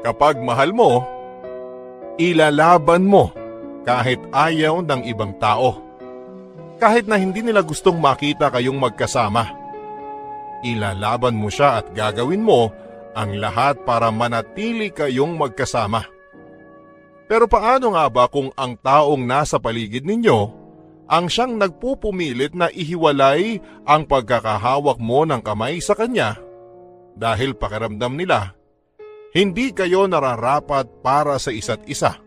Kapag mahal mo, ilalaban mo kahit ayaw ng ibang tao. Kahit na hindi nila gustong makita kayong magkasama. Ilalaban mo siya at gagawin mo ang lahat para manatili kayong magkasama. Pero paano nga ba kung ang taong nasa paligid ninyo ang siyang nagpupumilit na ihiwalay ang pagkakahawak mo ng kamay sa kanya dahil pakiramdam nila hindi kayo nararapat para sa isa't isa?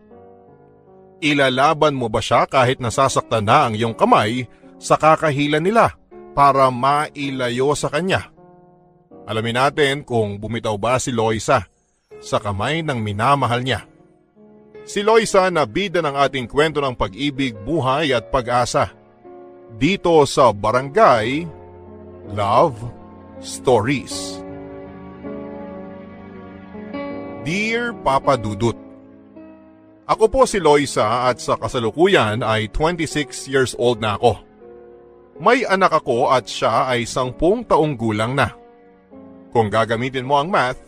Ilalaban mo ba siya kahit nasasaktan na ang iyong kamay sa kakahilan nila para mailayo sa kanya? Alamin natin kung bumitaw ba si Loisa sa kamay ng minamahal niya. Si Loisa na bida ng ating kwento ng pag-ibig, buhay at pag-asa. Dito sa Barangay Love Stories. Dear Papa Dudut, ako po si Loisa at sa kasalukuyan ay 26 years old na ako. May anak ako at siya ay 10 taong gulang na. Kung gagamitin mo ang math,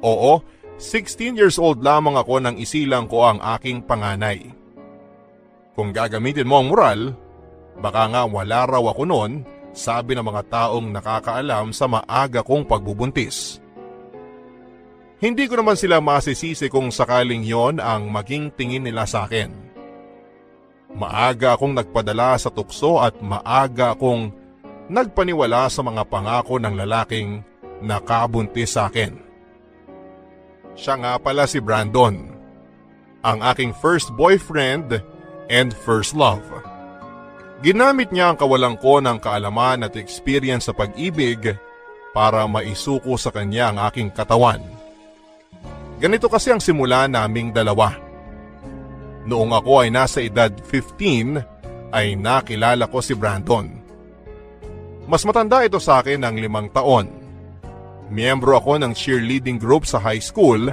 oo, 16 years old lamang ako nang isilang ko ang aking panganay. Kung gagamitin mo ang moral, baka nga wala raw ako noon, sabi ng mga taong nakakaalam sa maaga kong pagbubuntis. Hindi ko naman sila masisisi kung sakaling yon ang maging tingin nila sa akin. Maaga akong nagpadala sa tukso at maaga akong nagpaniwala sa mga pangako ng lalaking nakabuntis sa akin. Siya nga pala si Brandon, ang aking first boyfriend and first love. Ginamit niya ang kawalan ko ng kaalaman at experience sa pag-ibig para maisuko sa kanya ang aking katawan. Ganito kasi ang simula naming dalawa. Noong ako ay nasa edad 15 ay nakilala ko si Brandon. Mas matanda ito sa akin ng 5 taon. Miyembro ako ng cheerleading group sa high school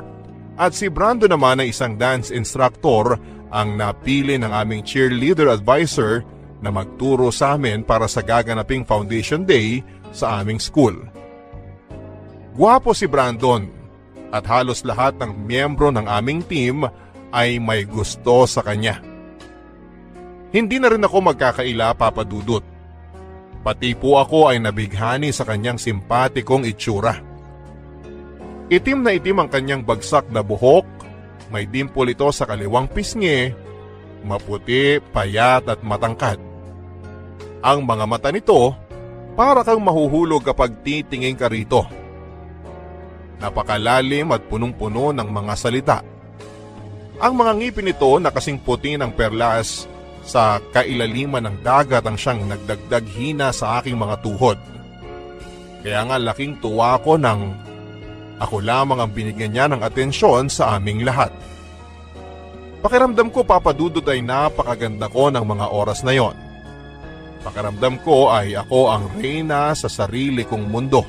at si Brandon naman ay isang dance instructor ang napili ng aming cheerleader advisor na magturo sa amin para sa gaganaping foundation day sa aming school. Gwapo si Brandon at halos lahat ng miyembro ng aming team ay may gusto sa kanya. Hindi na rin ako magkakaila, Papa Dudut. Pati po ako ay nabighani sa kanyang simpatikong itsura. Itim na itim ang kanyang bagsak na buhok, may dimple ito sa kaliwang pisngi, maputi, payat at matangkad. Ang mga mata nito, para kang mahuhulog kapag titingin ka rito. Napakalalim at punong-puno ng mga salita. Ang mga ngipin nito na kasing puti ng perlas sa kailaliman ng dagat ang siyang nagdagdag hina sa aking mga tuhod. Kaya nga laking tuwa ko nang ako lamang ang binigyan niya ng atensyon sa aming lahat. Pakiramdam ko, Papa Dudut, ay napakaganda ko ng mga oras na yon. Pakiramdam ko ay ako ang reyna sa sarili kong mundo.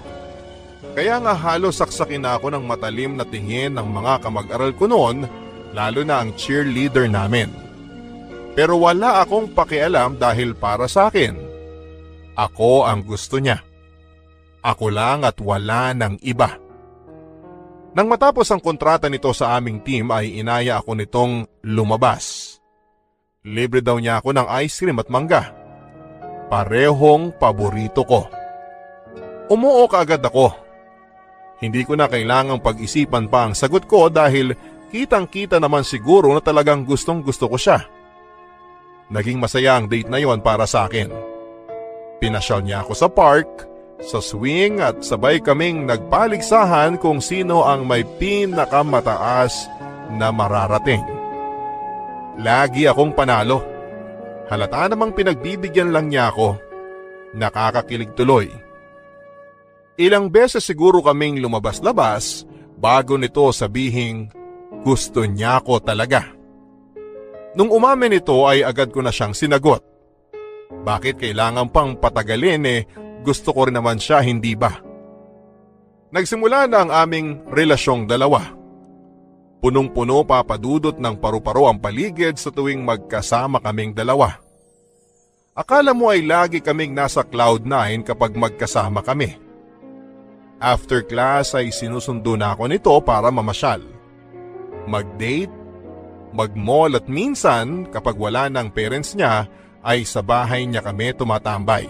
Kaya nga halos saksakin na ako ng matalim na tingin ng mga kamag-aral ko noon, lalo na ang cheerleader namin. Pero wala akong pakialam dahil para sa akin, ako ang gusto niya. Ako lang at wala ng iba. Nang matapos ang kontrata nito sa aming team ay inaya ako nitong lumabas. Libre daw niya ako ng ice cream at mangga. Parehong paborito ko. Umuo kaagad ako. Hindi ko na kailangang pag-isipan pa ang sagot ko dahil kitang-kita naman siguro na talagang gustong-gusto ko siya. Naging masaya ang date na yon para sa akin. Pinasyal niya ako sa park, sa swing at sabay kaming nagpaligsahan kung sino ang may pinakamataas na mararating. Lagi akong panalo. Halata namang pinagbibigyan lang niya ako. Nakakakilig tuloy. Ilang beses siguro kaming lumabas-labas bago nito sabihing gusto niya ko talaga. Nung umamin ito ay agad ko na siyang sinagot. Bakit kailangan pang patagalin gusto ko rin naman siya, hindi ba? Nagsimula na ang aming relasyong dalawa. Punong-puno, Papa Dudut, ng paru-paro ang paligid sa tuwing magkasama kaming dalawa. Akala mo ay lagi kaming nasa cloud 9 kapag magkasama kami. After class ay sinusundo na ako nito para mamasyal. mag-date, mag-mall at minsan kapag wala ng parents niya ay sa bahay niya kami tumatambay.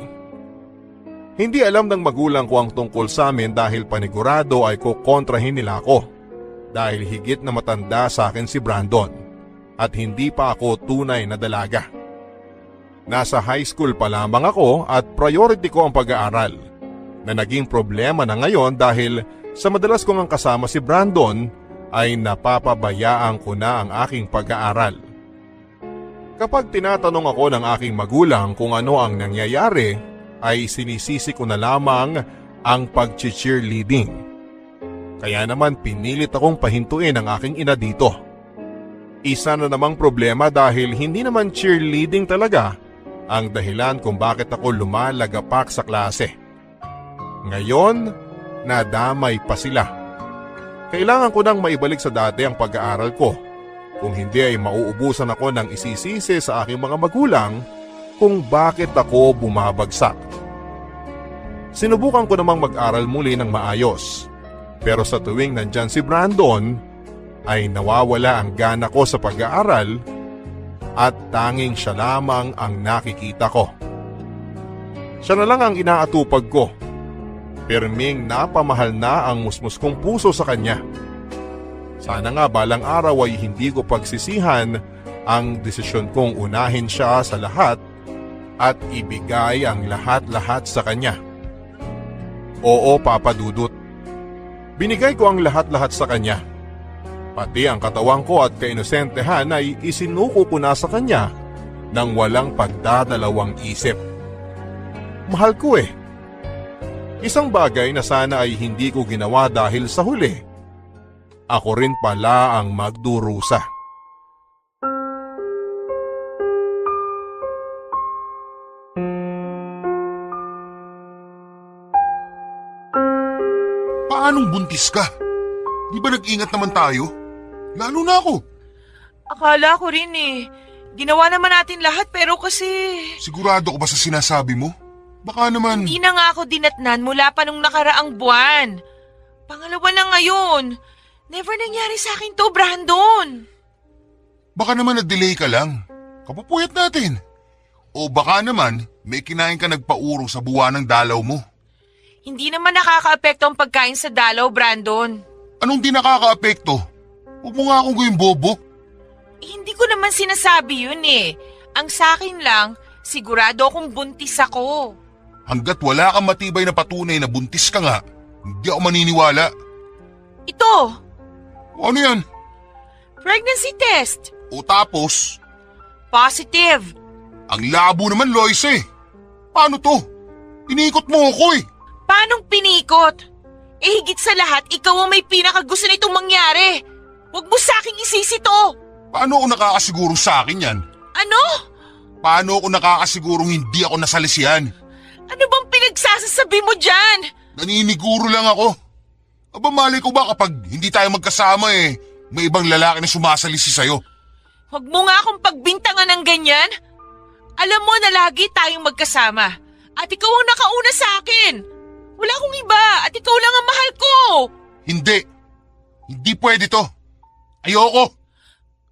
Hindi alam ng magulang ko ang tungkol sa amin dahil panigurado ay kukontrahin nila ako dahil higit na matanda sa akin si Brandon at hindi pa ako tunay na dalaga. Nasa high school pa lamang ako at priority ko ang pag-aaral na naging problema na ngayon dahil sa madalas kong ang kasama si Brandon ay napapabayaan ko na ang aking pag-aaral. Kapag tinatanong ako ng aking magulang kung ano ang nangyayari, ay sinisisi ko na lamang ang pag-cheerleading. Kaya naman pinilit akong pahintuin ang aking ina dito. Isa na namang problema dahil hindi naman cheerleading talaga ang dahilan kung bakit ako lumalagapak sa klase. Ngayon, nadamay pa sila. Kailangan ko nang maibalik sa dati ang pag-aaral ko. Kung hindi ay mauubusan ako ng isisisi sa aking mga magulang kung bakit ako bumabagsak. Sinubukan ko namang mag-aral muli ng maayos. Pero sa tuwing nandyan si Brandon, ay nawawala ang gana ko sa pag-aaral at tanging siya lamang ang nakikita ko. Siya na lang ang inaatupag ko. Pirming napamahal na ang musmus kong puso sa kanya. Sana nga balang araw ay hindi ko pagsisihan ang desisyon kong unahin siya sa lahat at ibigay ang lahat-lahat sa kanya. Oo, Papa Dudut. Binigay ko ang lahat-lahat sa kanya. Pati ang katawan ko at kainosentehan ay isinuko ko na sa kanya nang walang pagdadalawang isip. Mahal ko eh. Isang bagay na sana ay hindi ko ginawa dahil sa huli, ako rin pala ang magdurusa. Paanong buntis ka? Di ba nag-ingat naman tayo? Lalo na ako. Akala ko rin eh. Ginawa naman natin lahat pero kasi... Sigurado ko ba sa sinasabi mo? Baka naman... Hindi na nga ako dinatnan mula pa nung nakaraang buwan. Pangalawa na ngayon. Never nangyari sa akin to, Brandon. Baka naman na-delay ka lang. Kapupuyat natin. O baka naman may kinain ka nagpaurong sa buwan ng dalaw mo. Hindi naman nakaka-apekto ang pagkain sa dalaw, Brandon. Anong di nakaka-apekto? Huwag mo nga akong gawing bobo. Hindi ko naman sinasabi yun eh. Ang sa akin lang, sigurado akong buntis ako. Hanggat wala kang matibay na patunay na buntis ka nga, hindi ako maniniwala. Ito, O ano yan? pregnancy test. O tapos, Positive. ang labo naman, Lois eh. Paano to? Inikot mo ako eh. Paanong pinikot? Eh higit sa lahat, ikaw ang may pinakagusto na itong mangyari. Huwag mo sa aking isisi to. Paano ako nakakasiguro sa akin yan? Ano? Paano ako nakakasigurong hindi ako nasalisihan? Ano bang pinagsasasabi mo dyan? Naniniguro lang ako. Aba malay ko ba kapag hindi tayo magkasama eh, may ibang lalaki na sumasalisi sa'yo. Huwag mo nga akong pagbintangan ng ganyan. Alam mo na lagi tayong magkasama. At ikaw ang nakauna sa akin. Wala akong iba at ikaw lang ang mahal ko. Hindi. Hindi pwede to. Ayoko.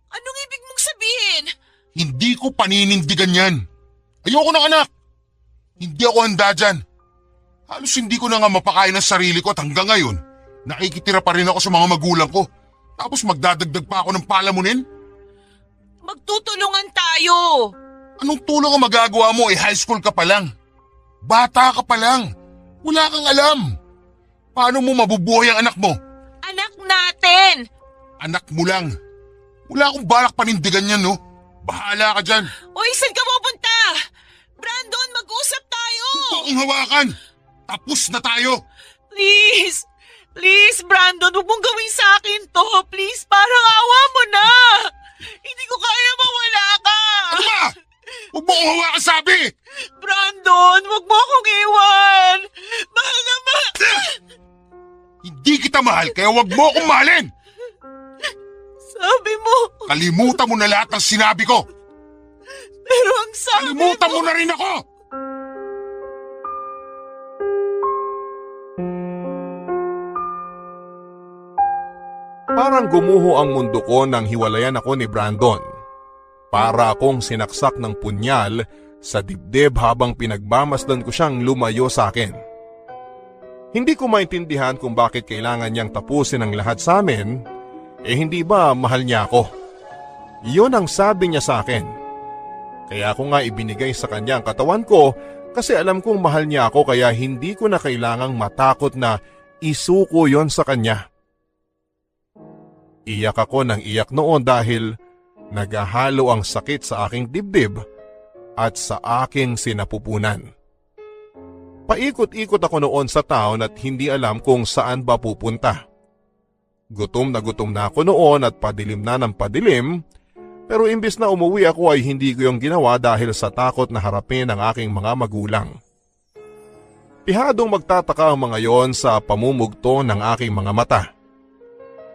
Anong ibig mong sabihin? Hindi ko paninindigan yan. Ayoko na anak. Hindi ako handa dyan. Halos hindi ko na nga mapakain ang sarili ko at hanggang ngayon, nakikitira pa rin ako sa mga magulang ko. Tapos magdadagdag pa ako ng palamunin? Magtutulungan tayo. Anong tulong ang magagawa mo eh high school ka pa lang? Bata ka pa lang. Wala kang alam. Paano mo mabubuhay ang anak mo? Anak natin. Anak mo lang. Wala akong balak panindigan yan, no? Bahala ka dyan. Uy, saan ka pupunta? Brandon, mag-usap tayo. Huwag akong hawakan. Tapos na tayo. Please. Please, Brandon, huwag mong gawin sa akin to. Please, parang awa mo na. Hindi ko kaya mawala ka. Ano ba? Huwag mo akong hawakan sabi. Brandon, huwag mo akong iwan. Mahal na mahal. Hindi kita mahal kaya huwag mo akong mahalin. Sabi mo. Kalimutan mo na lahat ng sinabi ko. Pero ang sabi Kalimutan mo. mo na rin ako. Parang gumuho ang mundo ko nang hiwalayan ako ni Brandon. Para akong sinaksak ng punyal sa dibdib habang pinagmamasdan ko siyang lumayo sa akin. Hindi ko maintindihan kung bakit kailangan niyang tapusin ang lahat sa amin, hindi ba mahal niya ako? Iyon ang sabi niya sa akin. Kaya ako nga ibinigay sa kanya ang katawan ko kasi alam kong mahal niya ako kaya hindi ko na kailangang matakot na isuko yon sa kanya. Iyak ako ng iyak noon dahil naghahalo ang sakit sa aking dibdib at sa aking sinapupunan. Paikot-ikot ako noon sa town at hindi alam kung saan ba pupunta. Gutom na ako noon at padilim na ng padilim, pero imbis na umuwi ako ay hindi ko yung ginawa dahil sa takot na harapin ang aking mga magulang. Pihadong magtataka ang mga yon sa pamumugto ng aking mga mata.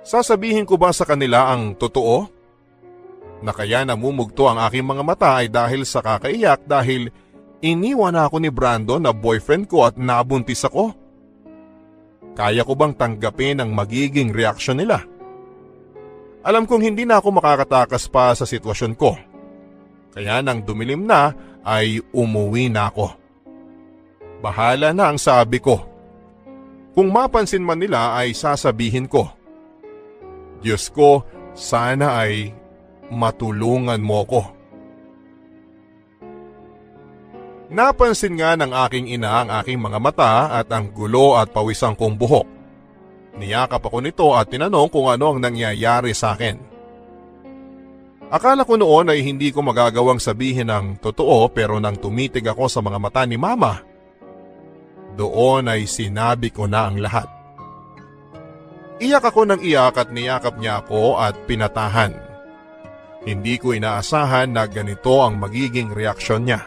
Sasabihin ko ba sa kanila ang totoo? Na kaya namumugto ang aking mga mata ay dahil sa kakaiyak dahil iniwan ako ni Brandon na boyfriend ko at nabuntis ako. Kaya ko bang tanggapin ang magiging reaksyon nila? Alam kong hindi na ako makakatakas pa sa sitwasyon ko. Kaya nang dumilim na ay umuwi na ako. Bahala na ang sabi ko. Kung mapansin man nila ay sasabihin ko, Diyos ko, sana ay matulungan mo ko. Napansin nga ng aking ina ang aking mga mata at ang gulo at pawisang kong buhok. Niyakap ako nito at tinanong kung ano ang nangyayari sa akin. Akala ko noon ay hindi ko magagawang sabihin ang totoo pero nang tumitig ako sa mga mata ni Mama, doon ay sinabi ko na ang lahat. Iyak ako ng iyak at niyakap niya ako at pinatahan. Hindi ko inaasahan na ganito ang magiging reaksyon niya.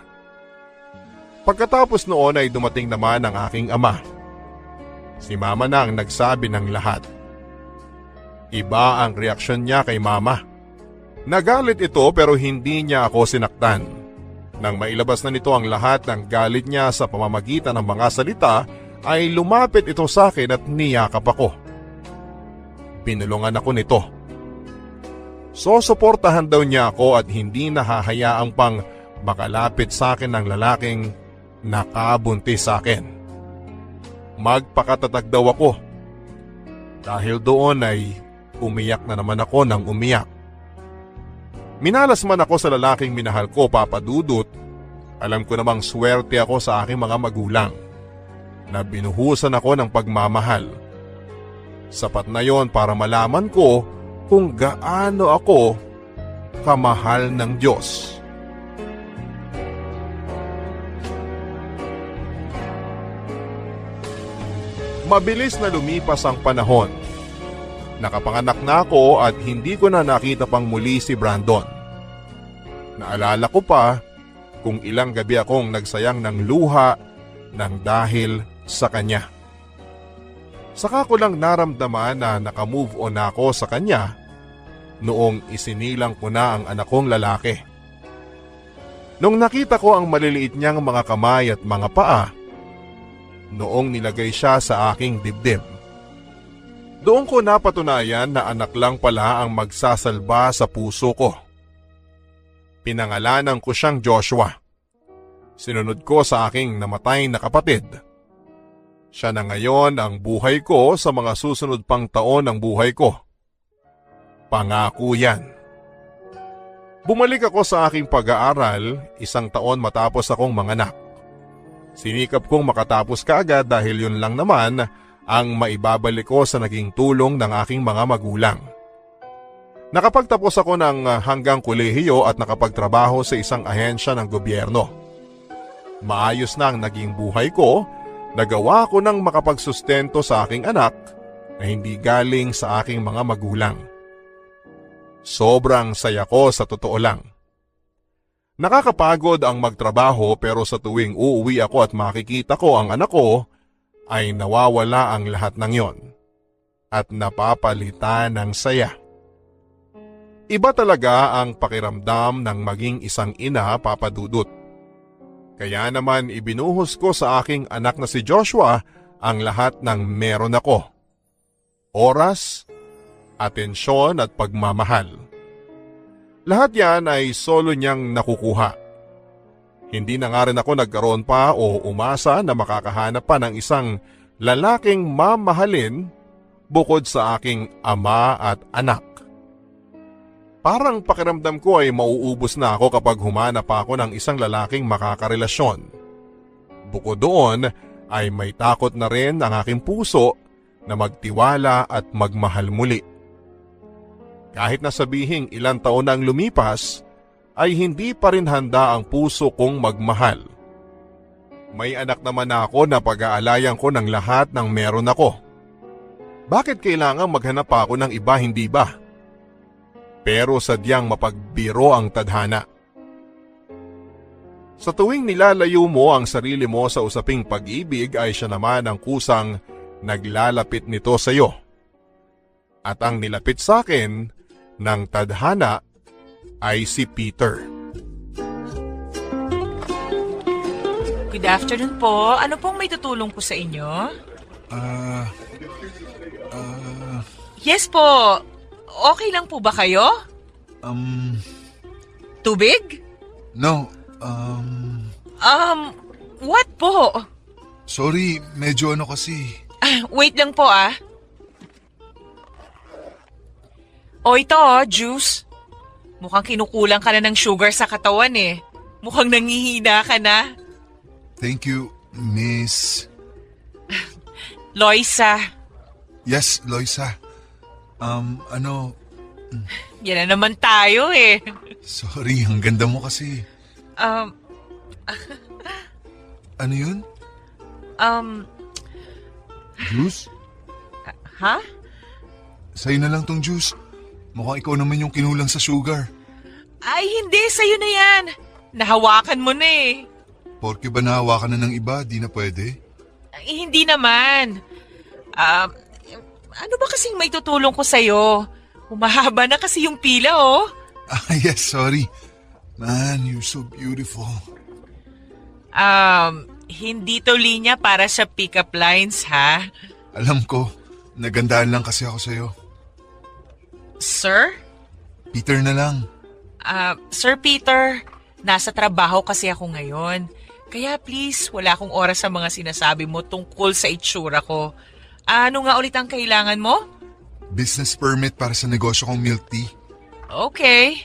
Pagkatapos noon ay dumating naman ang aking ama. Si Mama na ang nagsabi ng lahat. Iba ang reaksyon niya kay Mama. Nagalit ito pero hindi niya ako sinaktan. Nang mailabas na nito ang lahat ng galit niya sa pamamagitan ng mga salita, ay lumapit ito sa akin at niyakap ako. Pinulungan ako nito. Susuportahan daw niya ako at hindi nahahayaang pang makalapit sa akin ng lalaking nakabuntis sa akin. Magpakatatag daw ako. Dahil doon ay umiyak na naman ako ng umiyak. Minalas man ako sa lalaking minahal ko, Papa Dudut. Alam ko namang swerte ako sa aking mga magulang na binuhusan ako ng pagmamahal. Sapat na yon para malaman ko kung gaano ako kamahal ng Diyos. Mabilis na lumipas ang panahon. Nakapanganak na ako at hindi ko na nakita pang muli si Brandon. Naalala ko pa kung ilang gabi akong nagsayang ng luha nang dahil sa kanya. Saka ko lang naramdaman na nakamove on ako sa kanya noong isinilang ko na ang anak kong lalaki. Nung nakita ko ang maliliit niyang mga kamay at mga paa, noong nilagay siya sa aking dibdib, doon ko napatunayan na anak lang pala ang magsasalba sa puso ko. Pinangalanan ko siyang Joshua. Sinunod ko sa aking namatay na kapatid. Siya na ngayon ang buhay ko sa mga susunod pang taon ng buhay ko. Pangako yan. Bumalik ako sa aking pag-aaral 1 taon matapos akong manganak. Sinikap kong makatapos kaagad dahil yun lang naman ang maibabalik ko sa naging tulong ng aking mga magulang. Nakapagtapos ako ng hanggang kolehiyo at nakapagtrabaho sa isang ahensya ng gobyerno. Maayos na ang naging buhay ko. Nagawa ko ng makapagsustento sa aking anak na hindi galing sa aking mga magulang. Sobrang saya ko sa totoo lang. Nakakapagod ang magtrabaho pero sa tuwing uuwi ako at makikita ko ang anak ko, ay nawawala ang lahat ng yon at napapalitan ng saya. Iba talaga ang pakiramdam ng maging isang ina, Papa Dudut. Kaya naman ibinuhos ko sa aking anak na si Joshua ang lahat ng meron ako. Oras, atensyon at pagmamahal. Lahat yan ay solo niyang nakukuha. Hindi na nga rin ako nagkaroon pa o umasa na makakahanap pa ng isang lalaking mamahalin bukod sa aking ama at anak. Parang pakiramdam ko ay mauubos na ako kapag humanap pa ako ng isang lalaking makakarelasyon. Bukod doon ay may takot na rin ang aking puso na magtiwala at magmahal muli. Kahit na sabihing ilang taon na ang lumipas, ay hindi pa rin handa ang puso kong magmahal. May anak naman ako na pag-aalayan ko ng lahat ng meron ako. Bakit kailangan maghanap pa ako ng iba, hindi ba? Pero sadyang mapagbiro ang tadhana. Sa tuwing nilalayo mo ang sarili mo sa usaping pag-ibig ay siya naman ang kusang naglalapit nito sa iyo. At ang nilapit sa akin ng tadhana ay si Peter. Good afternoon po. Ano pong may tutulong ko sa inyo? Yes po. Okay lang po ba kayo? Tubig? No, What po? sorry, medyo ano kasi. Wait lang po O ito juice. Mukhang kinukulang ka na ng sugar sa katawan eh. Mukhang nangihina ka na. Thank you, Miss. Loisa, Yes, Loisa. yan na naman tayo eh. Sorry, ang ganda mo kasi. Ano yun? Juice? Ha? Sa'yo na lang tong juice. Mukhang ikaw naman yung kinulang sa sugar. Ay, hindi. Sa'yo na yan. Nahawakan mo na eh. Porke ba nahawakan na ng iba, di na pwede? Ay, hindi naman. Ano ba kasing may tutulong ko sa'yo? Humahaba na kasi yung pila oh. Yes, sorry. Man, you're so beautiful. Hindi to linya para sa pick-up lines ha? Alam ko, nagandaan lang kasi ako sa'yo. Sir? Peter na lang. Sir Peter, nasa trabaho kasi ako ngayon. Kaya please, wala akong oras sa mga sinasabi mo tungkol sa itsura ko. Ano nga ulit ang kailangan mo? Business permit para sa negosyo kong milk tea. Okay.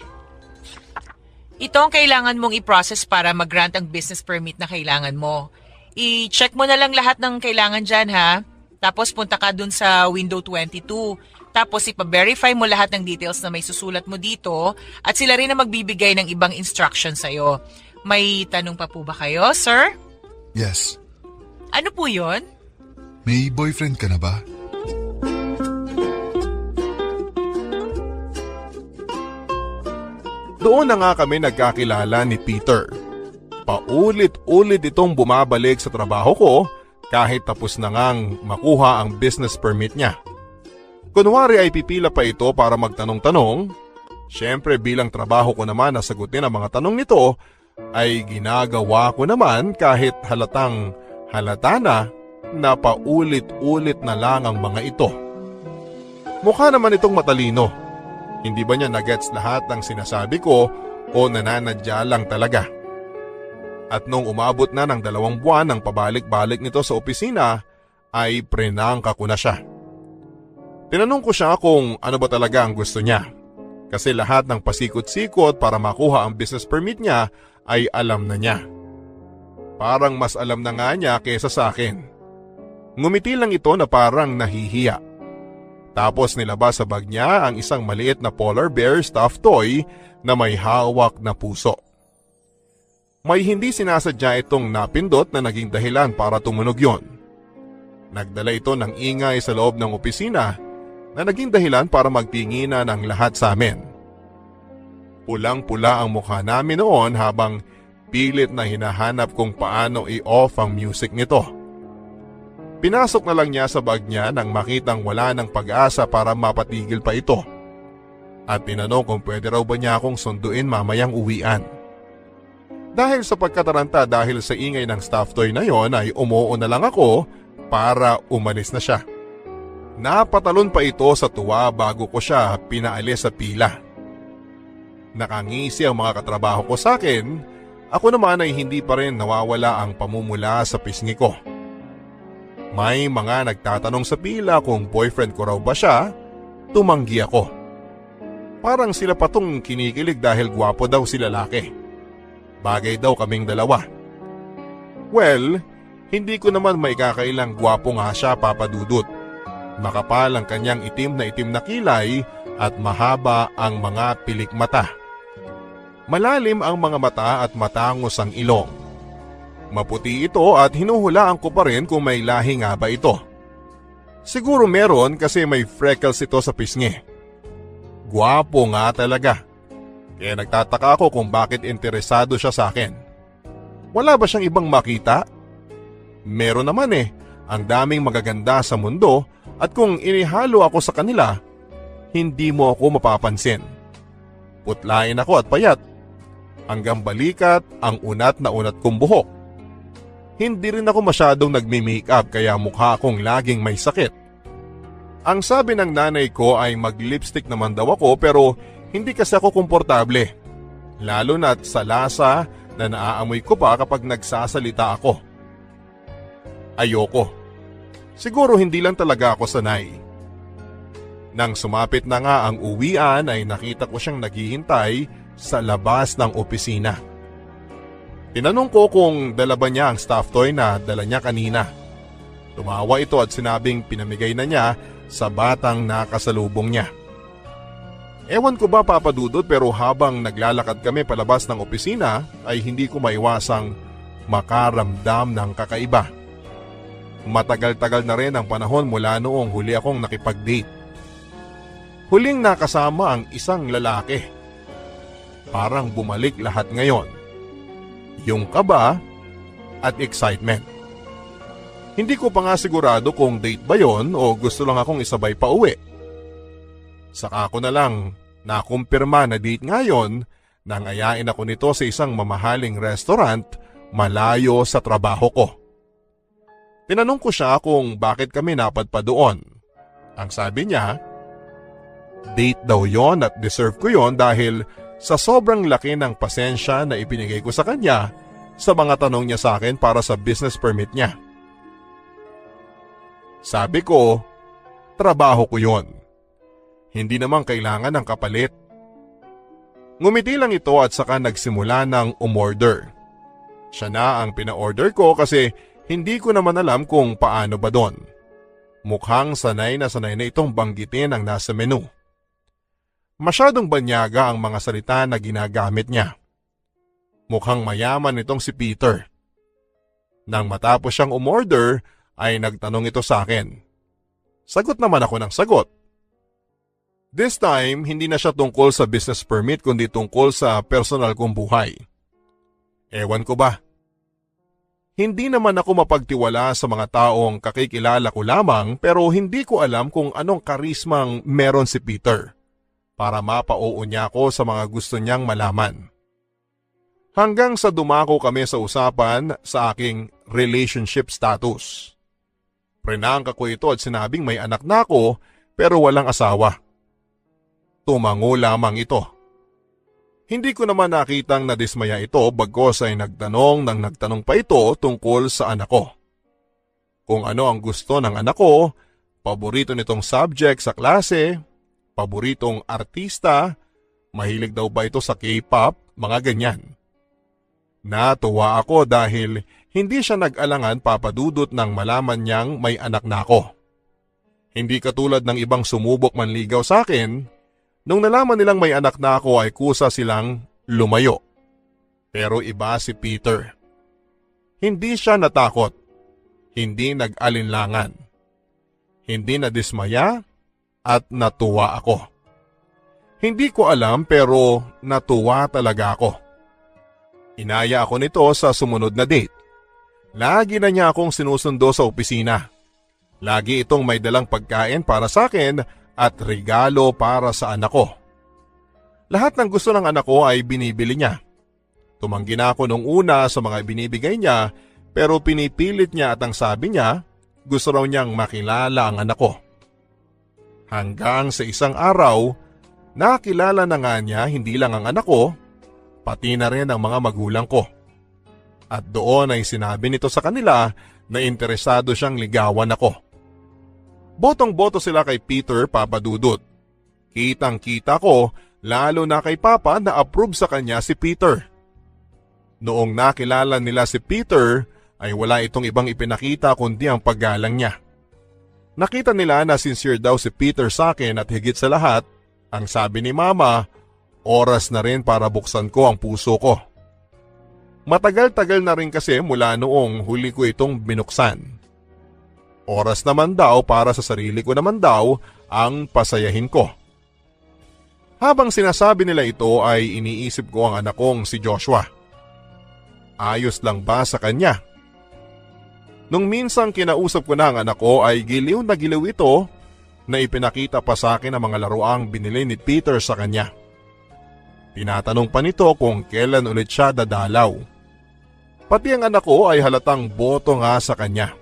Ito ang kailangan mong i-process para mag-grant ang business permit na kailangan mo. I-check mo na lang lahat ng kailangan dyan ha. Tapos punta ka dun sa window 22. Tapos ipa-verify mo lahat ng details na may susulat mo dito at sila rin na magbibigay ng ibang instructions sa'yo. May tanong pa po ba kayo, sir? Yes. Ano po yon? May boyfriend ka na ba? Doon na nga kami nagkakilala ni Peter. Paulit-ulit itong bumabalik sa trabaho ko kahit tapos na ngang makuha ang business permit niya. Kunwari ay pipila pa ito para magtanong-tanong. Siyempre bilang trabaho ko naman na sagutin ang mga tanong nito, ay ginagawa ko naman kahit halatang halata na paulit-ulit na lang ang mga ito. Mukha naman itong matalino. Hindi ba niya nagets lahat ng sinasabi ko o nananadya lang talaga? At nung umabot na ng 2 buwan ng pabalik-balik nito sa opisina, ay prenangka ko na siya. Tinanong ko siya kung ano ba talaga ang gusto niya. Kasi lahat ng pasikot-sikot para makuha ang business permit niya ay alam na niya. Parang mas alam na nga niya kesa sa akin. Ngumiti lang ito na parang nahihiya. Tapos nilabas sa bag niya ang isang maliit na polar bear stuffed toy na may hawak na puso. May hindi sinasadya itong napindot na naging dahilan para tumunog yon. Nagdala ito ng ingay sa loob ng opisina na naging dahilan para magtinginan ang lahat sa amin. Pulang-pula ang mukha namin noon habang pilit na hinahanap kung paano i-off ang music nito. Pinasok na lang niya sa bag niya nang makitang wala ng pag-asa para mapatigil pa ito. At tinanong kung pwede raw ba niya akong sunduin mamayang uwian. Dahil sa pagkataranta dahil sa ingay ng stuffed toy na yon ay umuo na lang ako para umalis na siya. Napatalon pa ito sa tuwa bago ko siya pinaalis sa pila. Nakangisi ang mga katrabaho ko sa akin, ako naman ay hindi pa rin nawawala ang pamumula sa pisngi ko. May mga nagtatanong sa pila kung boyfriend ko raw ba siya, tumanggi ako. Parang sila pa tong kinikilig dahil gwapo daw si lalaki. Bagay daw kaming dalawa. Well, hindi ko naman maikakailang gwapo nga siya, Papa Dudut. Makapal ang kanyang itim na kilay at mahaba ang mga pilik mata. Malalim ang mga mata at matangos ang ilong. Maputi ito at hinuhulaan ko pa rin kung may lahi nga ba ito. Siguro meron kasi may freckles ito sa pisngi. Gwapo nga talaga. Kaya nagtataka ako kung bakit interesado siya sa akin. Wala ba siyang ibang makita? Meron naman ang daming magaganda sa mundo at kung inihalo ako sa kanila, hindi mo ako mapapansin. Putlain ako at payat. Hanggang balikat ang unat na unat kong buhok. Hindi rin ako masyadong nagmi-makeup kaya mukha akong laging may sakit. Ang sabi ng nanay ko ay mag-lipstick naman daw ako pero hindi kasi ako komportable. Lalo na't sa lasa na naaamoy ko pa kapag nagsasalita ako. Ayoko. Siguro hindi lang talaga ako sanay. Nang sumapit na nga ang uwian ay nakita ko siyang naghihintay sa labas ng opisina. Tinanong ko kung dala ba niya ang stuffed toy na dala niya kanina. Tumawa ito at sinabing pinamigay na niya sa batang nakasalubong niya. Ewan ko ba, Papa Dudut, pero habang naglalakad kami palabas ng opisina ay hindi ko maiwasang makaramdam ng kakaiba. Matagal-tagal na rin ang panahon mula noong huli akong nakipag-date. Huling nakasama ang isang lalaki. Parang bumalik lahat ngayon. Yung kaba at excitement. Hindi ko pa nga sigurado kung date ba yon o gusto lang akong isabay pa uwi. Saka ko na lang nakumpirma na date ngayon nang ayain ako nito sa isang mamahaling restaurant malayo sa trabaho ko. Tinanong ko siya kung bakit kami napadpa doon. Ang sabi niya, date daw yon at deserve ko yon dahil sa sobrang laki ng pasensya na ibinigay ko sa kanya sa mga tanong niya sa akin para sa business permit niya. Sabi ko, trabaho ko yon. Hindi naman kailangan ng kapalit. Ngumiti lang ito at saka nagsimula ng umorder. Siya na ang pina-order ko kasi hindi ko naman alam kung paano ba doon. Mukhang sanay na itong banggitin ang nasa menu. Masyadong banyaga ang mga salita na ginagamit niya. Mukhang mayaman itong si Peter. Nang matapos siyang umorder ay nagtanong ito sa akin. Sagot naman ako ng sagot. This time, hindi na siya tungkol sa business permit kundi tungkol sa personal kong buhay. Ewan ko ba? Hindi naman ako mapagtiwala sa mga taong kakikilala ko lamang pero hindi ko alam kung anong karismang meron si Peter para mapauo niya ako sa mga gusto niyang malaman. Hanggang sa dumako kami sa usapan sa aking relationship status. Prinangka ko ito at sinabing may anak na ako pero walang asawa. Tumango lamang ito. Hindi ko naman nakitang nadismaya ito bagkos ay nagtanong pa ito tungkol sa anak ko. Kung ano ang gusto ng anak ko, paborito nitong subject sa klase, paboritong artista, mahilig daw ba ito sa K-pop, mga ganyan. Natuwa ako dahil hindi siya nag-alangan, Papa Dudut, nang malaman niyang may anak na ako. Hindi katulad ng ibang sumubok manligaw sa akin, nung nalaman nilang may anak na ako ay kusa silang lumayo. Pero iba si Peter. Hindi siya natakot, hindi nag-alinlangan, hindi nadismaya at natuwa ako. Hindi ko alam pero natuwa talaga ako. Inaya ako nito sa sumunod na date. Lagi na niya akong sinusundo sa opisina. Lagi itong may dalang pagkain para sa akin at regalo para sa anak ko. Lahat ng gusto ng anak ko ay binibili niya. Tumanggi na ako nung una sa mga binibigay niya pero pinipilit niya at ang sabi niya, gusto raw niyang makilala ang anak ko. Hanggang sa isang araw, nakilala na nga niya hindi lang ang anak ko, pati na rin ang mga magulang ko. At doon ay sinabi nito sa kanila na interesado siyang ligawan ako. Botong-boto sila kay Peter, Papa Dudut. Kitang-kita ko, lalo na kay Papa na approve sa kanya si Peter. Noong nakilala nila si Peter, ay wala itong ibang ipinakita kundi ang paggalang niya. Nakita nila na sincere daw si Peter sa akin at higit sa lahat, ang sabi ni Mama, oras na rin para buksan ko ang puso ko. Matagal-tagal na rin kasi mula noong huli ko itong binuksan. Oras naman daw para sa sarili ko naman daw ang pasayahin ko. Habang sinasabi nila ito ay iniisip ko ang anak kong si Joshua. Ayos lang ba sa kanya? Nung minsang kinausap ko na ang anak ko ay giliw na giliw ito na ipinakita pa sa akin ang mga laruang binili ni Peter sa kanya. Tinatanong pa nito kung kailan ulit siya dadalaw. Pati ang anak ko ay halatang boto nga sa kanya.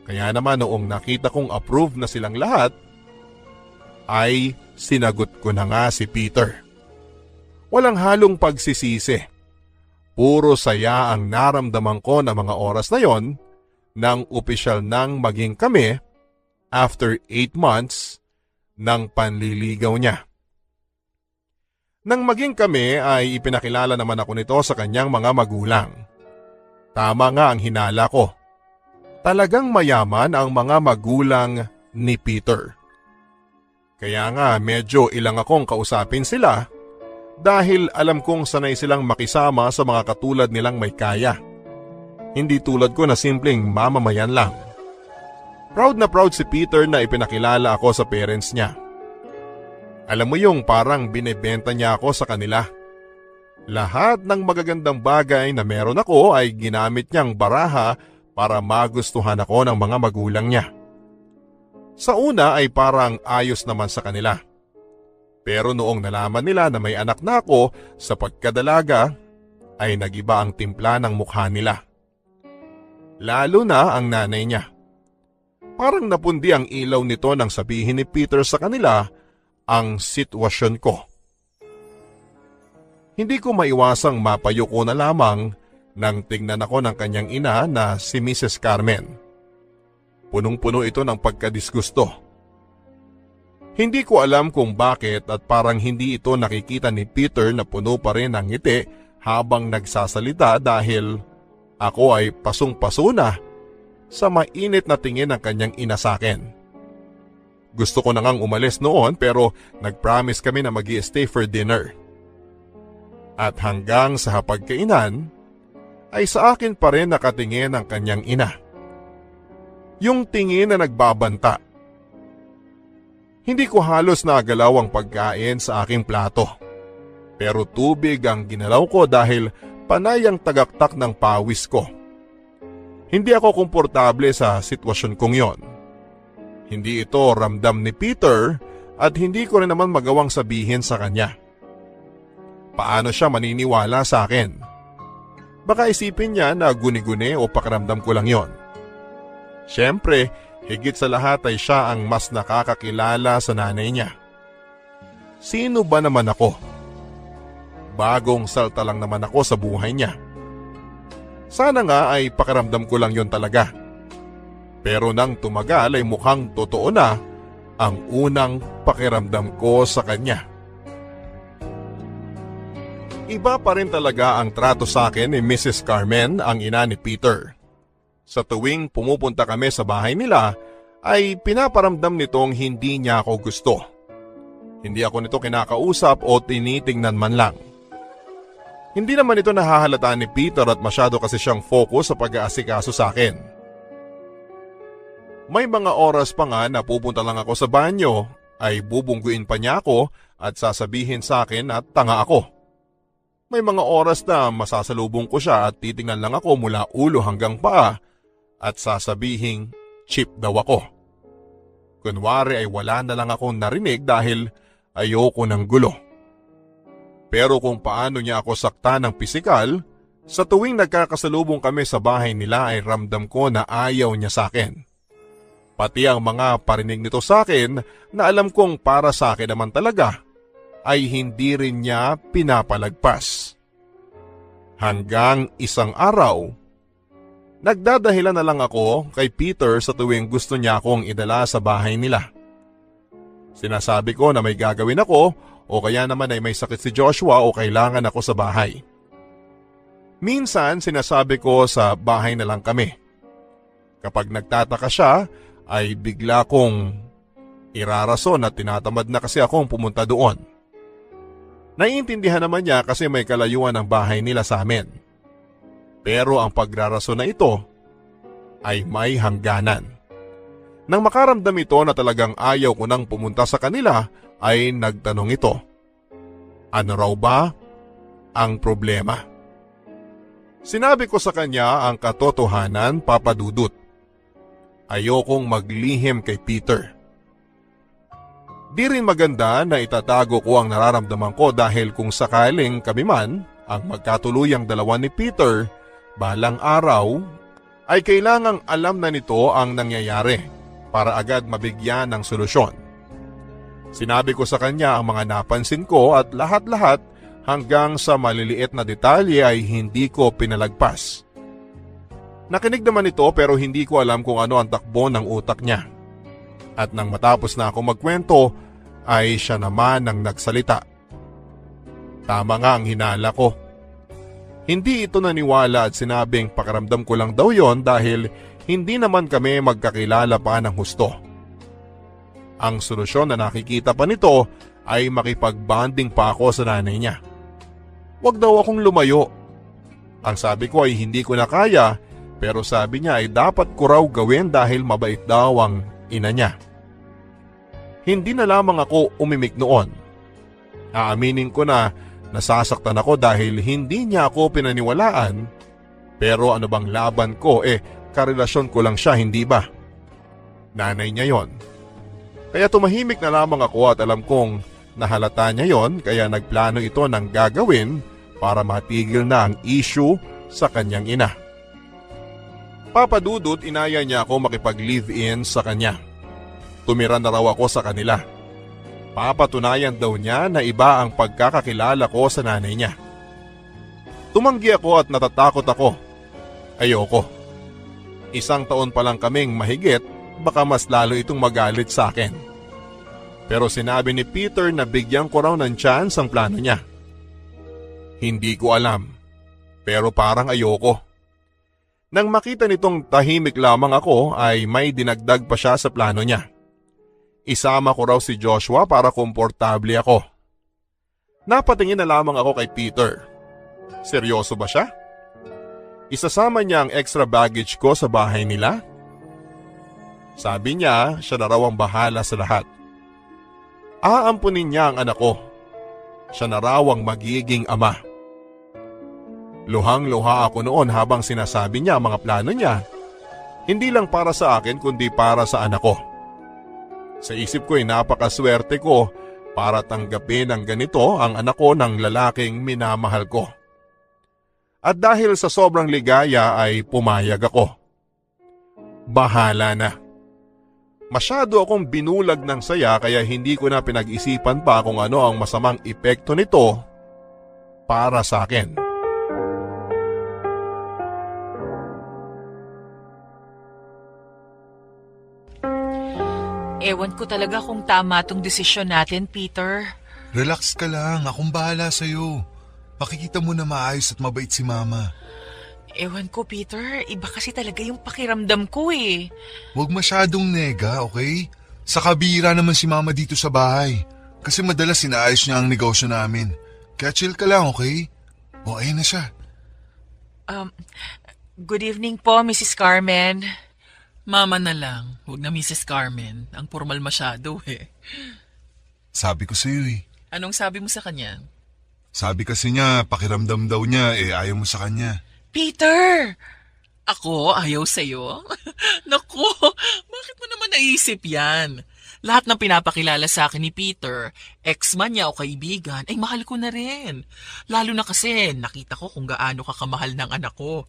Kaya naman noong nakita kong approve na silang lahat, ay sinagot ko na nga si Peter. Walang halong pagsisisi. Puro saya ang naramdaman ko na mga oras na yon nang opisyal nang maging kami after 8 months ng panliligaw niya. Nang maging kami ay ipinakilala naman ako nito sa kanyang mga magulang. Tama nga ang hinala ko. Talagang mayaman ang mga magulang ni Peter. Kaya nga medyo ilang akong kausapin sila dahil alam kong sanay silang makisama sa mga katulad nilang may kaya. Hindi tulad ko na simpleng mamamayan lang. Proud na proud si Peter na ipinakilala ako sa parents niya. Alam mo yung parang binebenta niya ako sa kanila. Lahat ng magagandang bagay na meron ako ay ginamit niyang baraha para magustuhan ako ng mga magulang niya. Sa una ay parang ayos naman sa kanila. Pero noong nalaman nila na may anak na ako sa pagkadalaga, ay nagiba ang timpla ng mukha nila. Lalo na ang nanay niya. Parang napundi ang ilaw nito nang sabihin ni Peter sa kanila ang sitwasyon ko. Hindi ko maiwasang mapayuko na lamang nang tingnan ako ng kanyang ina na si Mrs. Carmen. Punong-puno ito ng pagkadisgusto. Hindi ko alam kung bakit at parang hindi ito nakikita ni Peter na puno pa rin ng ngiti habang nagsasalita dahil ako ay pasong-paso na sa mainit na tingin ng kanyang ina sa akin. Gusto ko na ngang umalis noon pero nag-promise kami na mag-i-stay for dinner. At hanggang sa hapagkainan, ay sa akin pa rin nakatingin ang kanyang ina. Yung tingin na nagbabanta. Hindi ko halos nagalaw ang pagkain sa aking plato. Pero tubig ang ginalaw ko dahil panay ang tagaktak ng pawis ko. Hindi ako komportable sa sitwasyon kong yon. Hindi ito ramdam ni Peter at hindi ko rin naman magawang sabihin sa kanya. Paano siya maniniwala sa akin? Baka isipin niya na guni-guni o pakiramdam ko lang yon. Siyempre, higit sa lahat ay siya ang mas nakakakilala sa nanay niya. Sino ba naman ako? Bagong salta lang naman ako sa buhay niya. Sana nga ay pakiramdam ko lang yon talaga. Pero nang tumagal ay mukhang totoo na ang unang pakiramdam ko sa kanya. Iba pa rin talaga ang trato sa akin ni Mrs. Carmen, ang ina ni Peter. Sa tuwing pumupunta kami sa bahay nila, ay pinaparamdam nitong hindi niya ako gusto. Hindi ako nito kinakausap o tinitingnan man lang. Hindi naman ito nahahalata ni Peter at masyado kasi siyang focus sa pag-aasikaso sa akin. May mga oras pa nga na pupunta lang ako sa banyo, ay bubungguin pa niya ako at sasabihin sa akin at tanga ako. May mga oras na masasalubong ko siya at titingnan lang ako mula ulo hanggang paa at sasabihin cheap daw ako. Kunwari ay wala na lang akong narinig dahil ayoko ng gulo. Pero kung paano niya ako sakta ng pisikal, sa tuwing nagkakasalubong kami sa bahay nila ay ramdam ko na ayaw niya sa akin. Pati ang mga parinig nito sa akin na alam kong para sa akin naman talaga ay hindi rin niya pinapalagpas. Hanggang isang araw, nagdadahilan na lang ako kay Peter sa tuwing gusto niya akong idala sa bahay nila. Sinasabi ko na may gagawin ako o kaya naman ay may sakit si Joshua o kailangan ako sa bahay. Minsan sinasabi ko sa bahay na lang kami. Kapag nagtataka siya ay bigla kong irarason at tinatamad na kasi akong pumunta doon. Naiintindihan naman niya kasi may kalayuan ang bahay nila sa amin. Pero ang pagrarason na ito ay may hangganan. Nang makaramdam ito na talagang ayaw ko nang pumunta sa kanila ay nagtanong ito. Ano raw ba ang problema? Sinabi ko sa kanya ang katotohanan, Papa Dudut. Ayokong maglihim kay Peter. Di rin maganda na itatago ko ang nararamdaman ko dahil kung sakaling kami man ang magkatuluyang dalawa ni Peter, balang araw ay kailangang alam na nito ang nangyayari para agad mabigyan ng solusyon. Sinabi ko sa kanya ang mga napansin ko at lahat-lahat hanggang sa maliliit na detalye ay hindi ko pinalagpas. Nakinig naman ito pero hindi ko alam kung ano ang takbo ng utak niya. At nang matapos na ako magkwento ay siya naman ang nagsalita. Tama nga ang hinala ko. Hindi ito naniwala at sinabing pakiramdam ko lang daw yon dahil hindi naman kami magkakilala pa ng husto. Ang solusyon na nakikita pa nito ay makipag-bonding pa ako sa nanay niya. Huwag daw akong lumayo. Ang sabi ko ay hindi ko na kaya pero sabi niya ay dapat ko raw gawin dahil mabait daw ang ina niya. Hindi na lamang ako umimik noon. Aaminin ko na nasasaktan ako dahil hindi niya ako pinaniwalaan. Pero ano bang laban ko karelasyon ko lang siya, hindi ba? Nanay niya yon. Kaya tumahimik na lamang ako at alam kong nahalata niya yon kaya nagplano ito ng gagawin para matigil na ang issue sa kanyang ina. Papa Dudut, inaya niya ako makipag-live-in sa kanya. Tumira na raw ako sa kanila. Papatunayan daw niya na iba ang pagkakakilala ko sa nanay niya. Tumanggi ako at natatakot ako. Ayoko. 1 taon pa lang kaming mahigit, baka mas lalo itong magalit sa akin. Pero sinabi ni Peter na bigyan ko raw ng chance ang plano niya. Hindi ko alam, pero parang ayoko. Nang makita nitong tahimik lamang ako ay may dinagdag pa siya sa plano niya. Isama ko raw si Joshua para komportable ako. Napatingin na lamang ako kay Peter. Seryoso ba siya? Isasama niya ang extra baggage ko sa bahay nila? Sabi niya, siya na raw ang bahala sa lahat. Aampunin niya ang anak ko. Siya na raw ang magiging ama. Luhang-luha ako noon habang sinasabi niya ang mga plano niya. Hindi lang para sa akin kundi para sa anak ko. Sa isip ko ay napakaswerte ko para tanggapin ng ganito ang anak ko ng lalaking minamahal ko. At dahil sa sobrang ligaya ay pumayag ako. Bahala na. Masyado akong binulag ng saya kaya hindi ko na pinag-isipan pa kung ano ang masamang epekto nito para sa akin. Ewan ko talaga kung tama tong desisyon natin, Peter. Relax ka lang, akong bahala sa'yo. Makikita mo na maayos at mabait si Mama. Ewan ko, Peter. Iba kasi talaga yung pakiramdam ko eh. Huwag masyadong nega, okay? Sa kabira naman si Mama dito sa bahay. Kasi madalas inaayos niya ang negosyo namin. Kaya chill ka lang, okay? O, ayun na siya. Good evening po, Mrs. Carmen. Mama na lang, huwag na Mrs. Carmen. Ang formal masyado eh. Sabi ko sa'yo eh. Anong sabi mo sa kanya? Sabi kasi niya, pakiramdam daw niya ayaw mo sa kanya. Peter! Ako, ayaw sa'yo? Naku, bakit mo naman naisip yan? Lahat ng pinapakilala sa akin ni Peter, ex-man niya o kaibigan, ay mahal ko na rin. Lalo na kasi nakita ko kung gaano ka kamahal ng anak ko.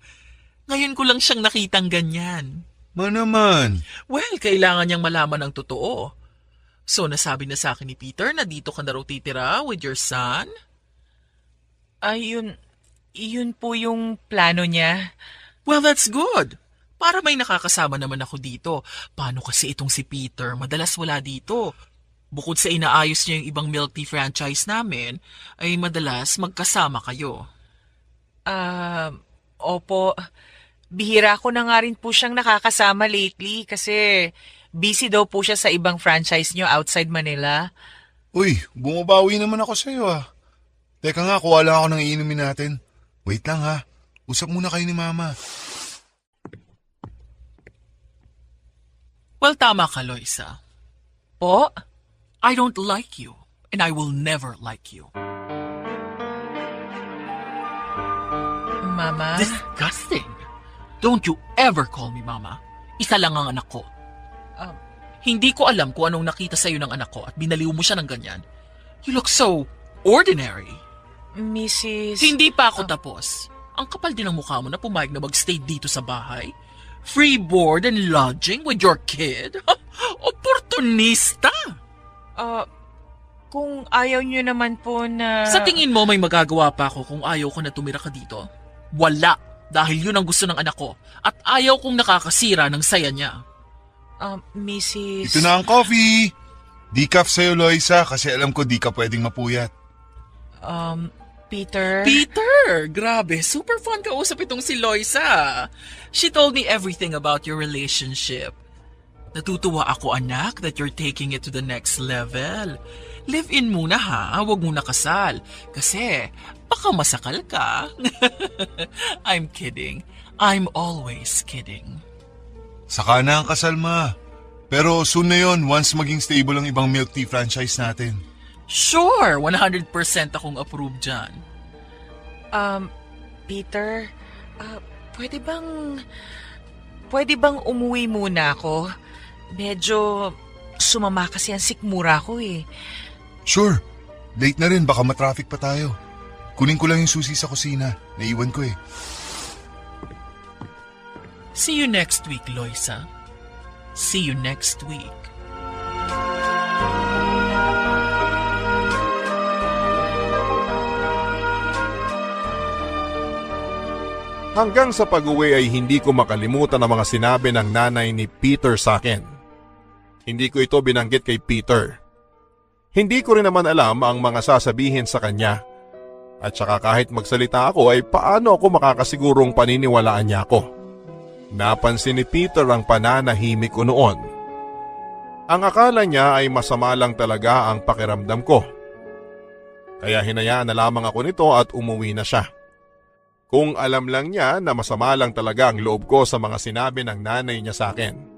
Ngayon ko lang siyang nakitang ganyan. Naman. Well, kailangan niyang malaman ang totoo. So, nasabi na sa akin ni Peter na dito ka na raw titira with your son? Ayun, yun po yung plano niya. Well, that's good. Para may nakakasama naman ako dito. Paano kasi itong si Peter? Madalas wala dito. Bukod sa inaayos niya yung ibang milk tea franchise namin, ay madalas magkasama kayo. Opo. Bihira ko na nga rin po siyang nakakasama lately kasi busy daw po siya sa ibang franchise niyo outside Manila. Uy, bumabawi naman ako sa'yo ah. Teka nga, kuha lang ako ng iinumin natin. Wait lang ha. Usap muna kayo ni Mama. Well, tama ka, Loisa. Po? I don't like you, and I will never like you. Mama? Disgusting. Don't you ever call me Mama. Isa lang ang anak ko. Hindi ko alam kung anong nakita sa'yo ng anak ko at binaliw mo siya ng ganyan. You look so ordinary. Mrs. Hindi pa ako tapos. Ang kapal din ng mukha mo na pumayag na mag-stay dito sa bahay. Free board and lodging with your kid? Oportunista! Kung ayaw niyo naman po na... Sa tingin mo may magagawa pa ako kung ayaw ko na tumira ka dito? Wala, dahil yun ang gusto ng anak ko at ayaw kong nakakasira ng saya niya. Mrs. Ito na ang coffee. Decaf sa'yo, Loisa, kasi alam ko di ka pwedeng mapuyat. Peter? Peter! Grabe, super fun kausap itong si Loisa. She told me everything about your relationship. Natutuwa ako, anak, that you're taking it to the next level. Live-in muna ha, huwag muna kasal. Kasi baka masakal ka. I'm kidding. I'm always kidding. Saka na ang kasal, Ma. Pero soon na yon once maging stable ang ibang milk tea franchise natin. Sure, 100% akong approve dyan. Peter, pwede bang umuwi muna ako? Medyo sumama kasi ang sikmura ko eh. Sure. Late na rin, baka matraffic pa tayo. Kunin ko lang yung susi sa kusina. Naiwan ko eh. See you next week, Loisa. See you next week. Hanggang sa pag-uwi ay hindi ko makalimutan ang mga sinabi ng nanay ni Peter sa akin. Hindi ko ito binanggit kay Peter. Hindi ko rin naman alam ang mga sasabihin sa kanya. At saka kahit magsalita ako ay paano ako makakasigurong paniniwalaan niya ako. Napansin ni Peter ang pananahimik ko noon. Ang akala niya ay masama lang talaga ang pakiramdam ko. Kaya hinayaan na lamang ako nito at umuwi na siya. Kung alam lang niya na masama lang talaga ang loob ko sa mga sinabi ng nanay niya sa akin.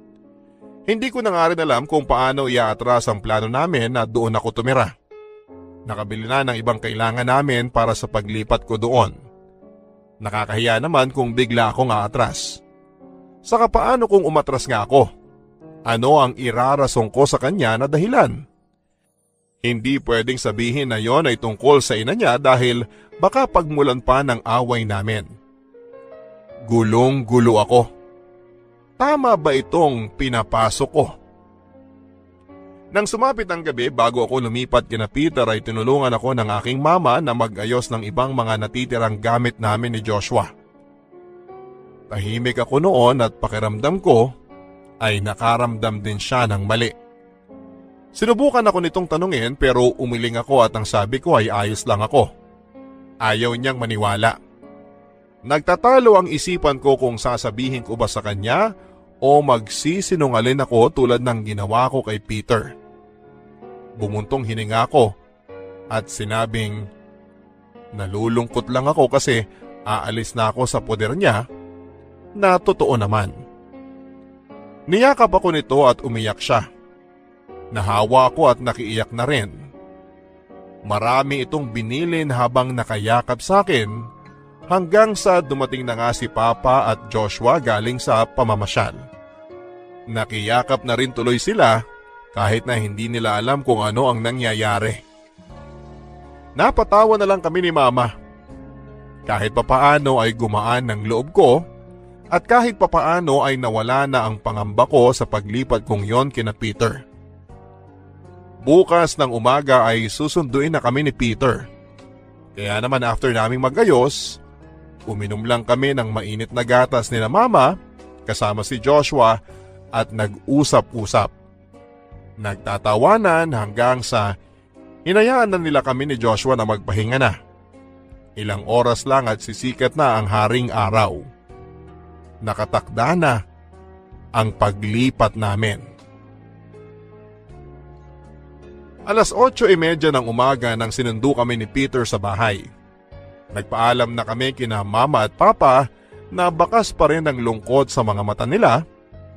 Hindi ko na nga rin alam kung paano iaatras ang plano namin na doon ako tumira. Nakabili na ng ibang kailangan namin para sa paglipat ko doon. Nakakahiya naman kung bigla akong aatras. Saka paano kung umatras nga ako? Ano ang irarasong ko sa kanya na dahilan? Hindi pwedeng sabihin na yon ay tungkol sa ina niya dahil baka pagmulan pa ng away namin. Gulong-gulo ako. Tama ba itong pinapasok ko? Nang sumapit ang gabi bago ako lumipat kina Peter ay tinulungan ako ng aking mama na mag-ayos ng ibang mga natitirang gamit namin ni Joshua. Tahimik ako noon at pakiramdam ko ay nakaramdam din siya ng mali. Sinubukan ako nitong tanungin pero umiling ako at ang sabi ko ay ayos lang ako. Ayaw niyang maniwala. Nagtatalo ang isipan ko kung sasabihin ko ba sa kanya o magsisinungaling ako tulad ng ginawa ko kay Peter. Bumuntong hininga ko at sinabing nalulungkot lang ako kasi aalis na ako sa poder niya na totoo naman. Niyakap ako nito at umiyak siya. Nahawa ako at nakiiyak na rin. Marami itong binilin habang nakayakap sa akin hanggang sa dumating na nga si Papa at Joshua galing sa pamamasyal. Nakiyakap na rin tuloy sila kahit na hindi nila alam kung ano ang nangyayari. Napatawa na lang kami ni Mama. Kahit papaano ay gumaan ng loob ko At kahit papaano ay nawala na ang pangamba ko sa paglipat kong yon kina Peter. Bukas ng umaga ay susunduin na kami ni Peter. Kaya naman after naming magayos, uminom lang kami ng mainit na gatas nila mama kasama si Joshua at nag-usap-usap. Nagtatawanan hanggang sa hinayaan na nila kami ni Joshua na magpahinga na. Ilang oras lang at sisikat na ang haring araw. Nakatakda na ang paglipat namin. 8:30 ng umaga nang sinundo kami ni Peter sa bahay. Nagpaalam na kami kina mama at papa na bakas pa rin ang lungkot sa mga mata nila